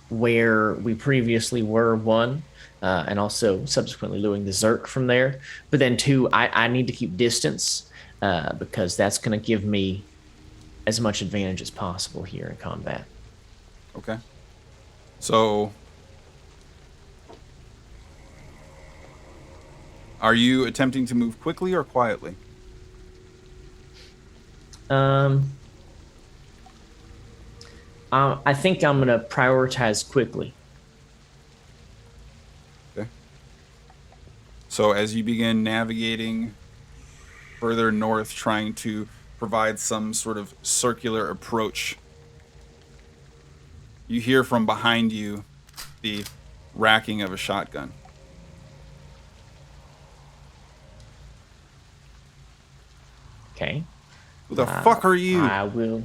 where we previously were, one, and also subsequently luring the Zerk from there. But then two, I need to keep distance because that's going to give me as much advantage as possible here in combat. Okay. So, are you attempting to move quickly or quietly? I think I'm going to prioritize quickly. Okay. So as you begin navigating further north, trying to provide some sort of circular approach, you hear from behind you the racking of a shotgun. Okay. Who the fuck are you? I will.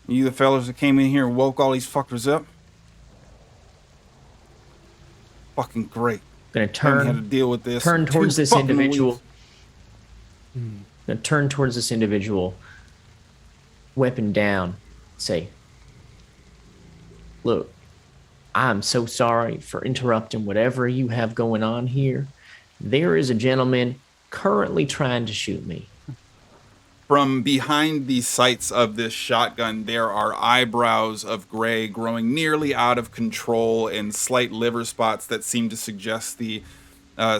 You the fellas that came in here and woke all these fuckers up? Fucking great. Gonna Haven't had to deal with this turn in towards 2 this fucking individual. weeks. Gonna turn towards this individual, weapon down, say, look, I'm so sorry for interrupting whatever you have going on here. There is a gentleman currently trying to shoot me. From behind the sights of this shotgun, there are eyebrows of gray growing nearly out of control and slight liver spots that seem to suggest the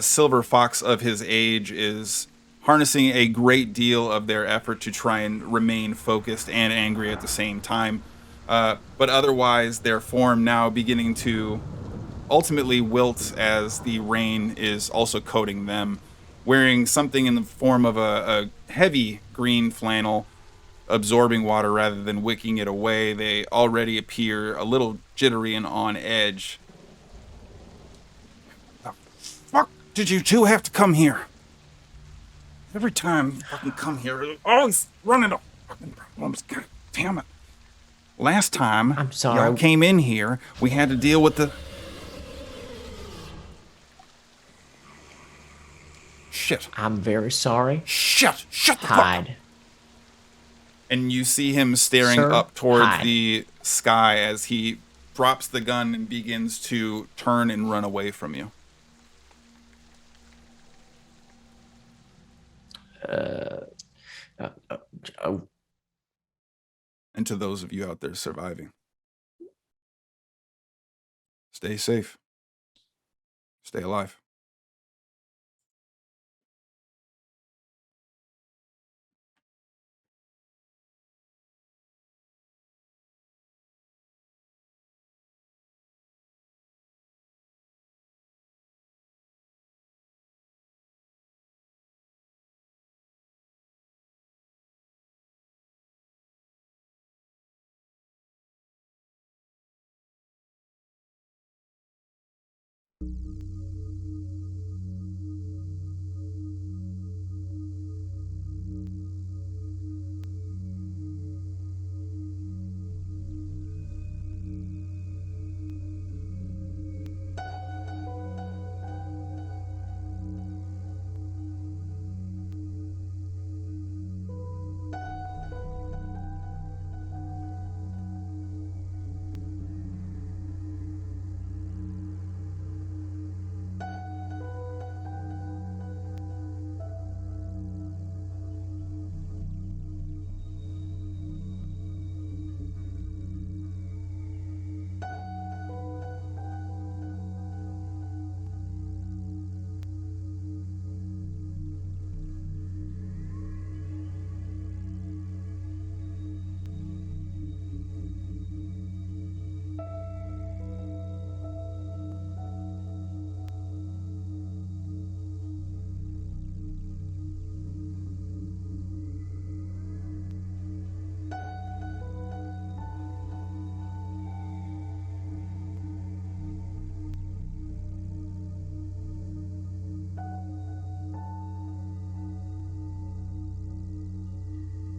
silver fox of his age is harnessing a great deal of their effort to try and remain focused and angry at the same time. But otherwise, their form now beginning to ultimately wilt as the rain is also coating them. Wearing something in the form of a heavy green flannel, absorbing water rather than wicking it away, they already appear a little jittery and on edge. The fuck did you two have to come here? Every time you fucking come here, you're always running into fucking problems. God damn it. Last time I'm sorry. y'all came in here, we had to deal with the... Shit. I'm very sorry. Shut the fuck up. Hide. And you see him staring Sir, up towards hide. the sky as he drops the gun and begins to turn and run away from you. And to those of you out there surviving, stay safe. Stay alive.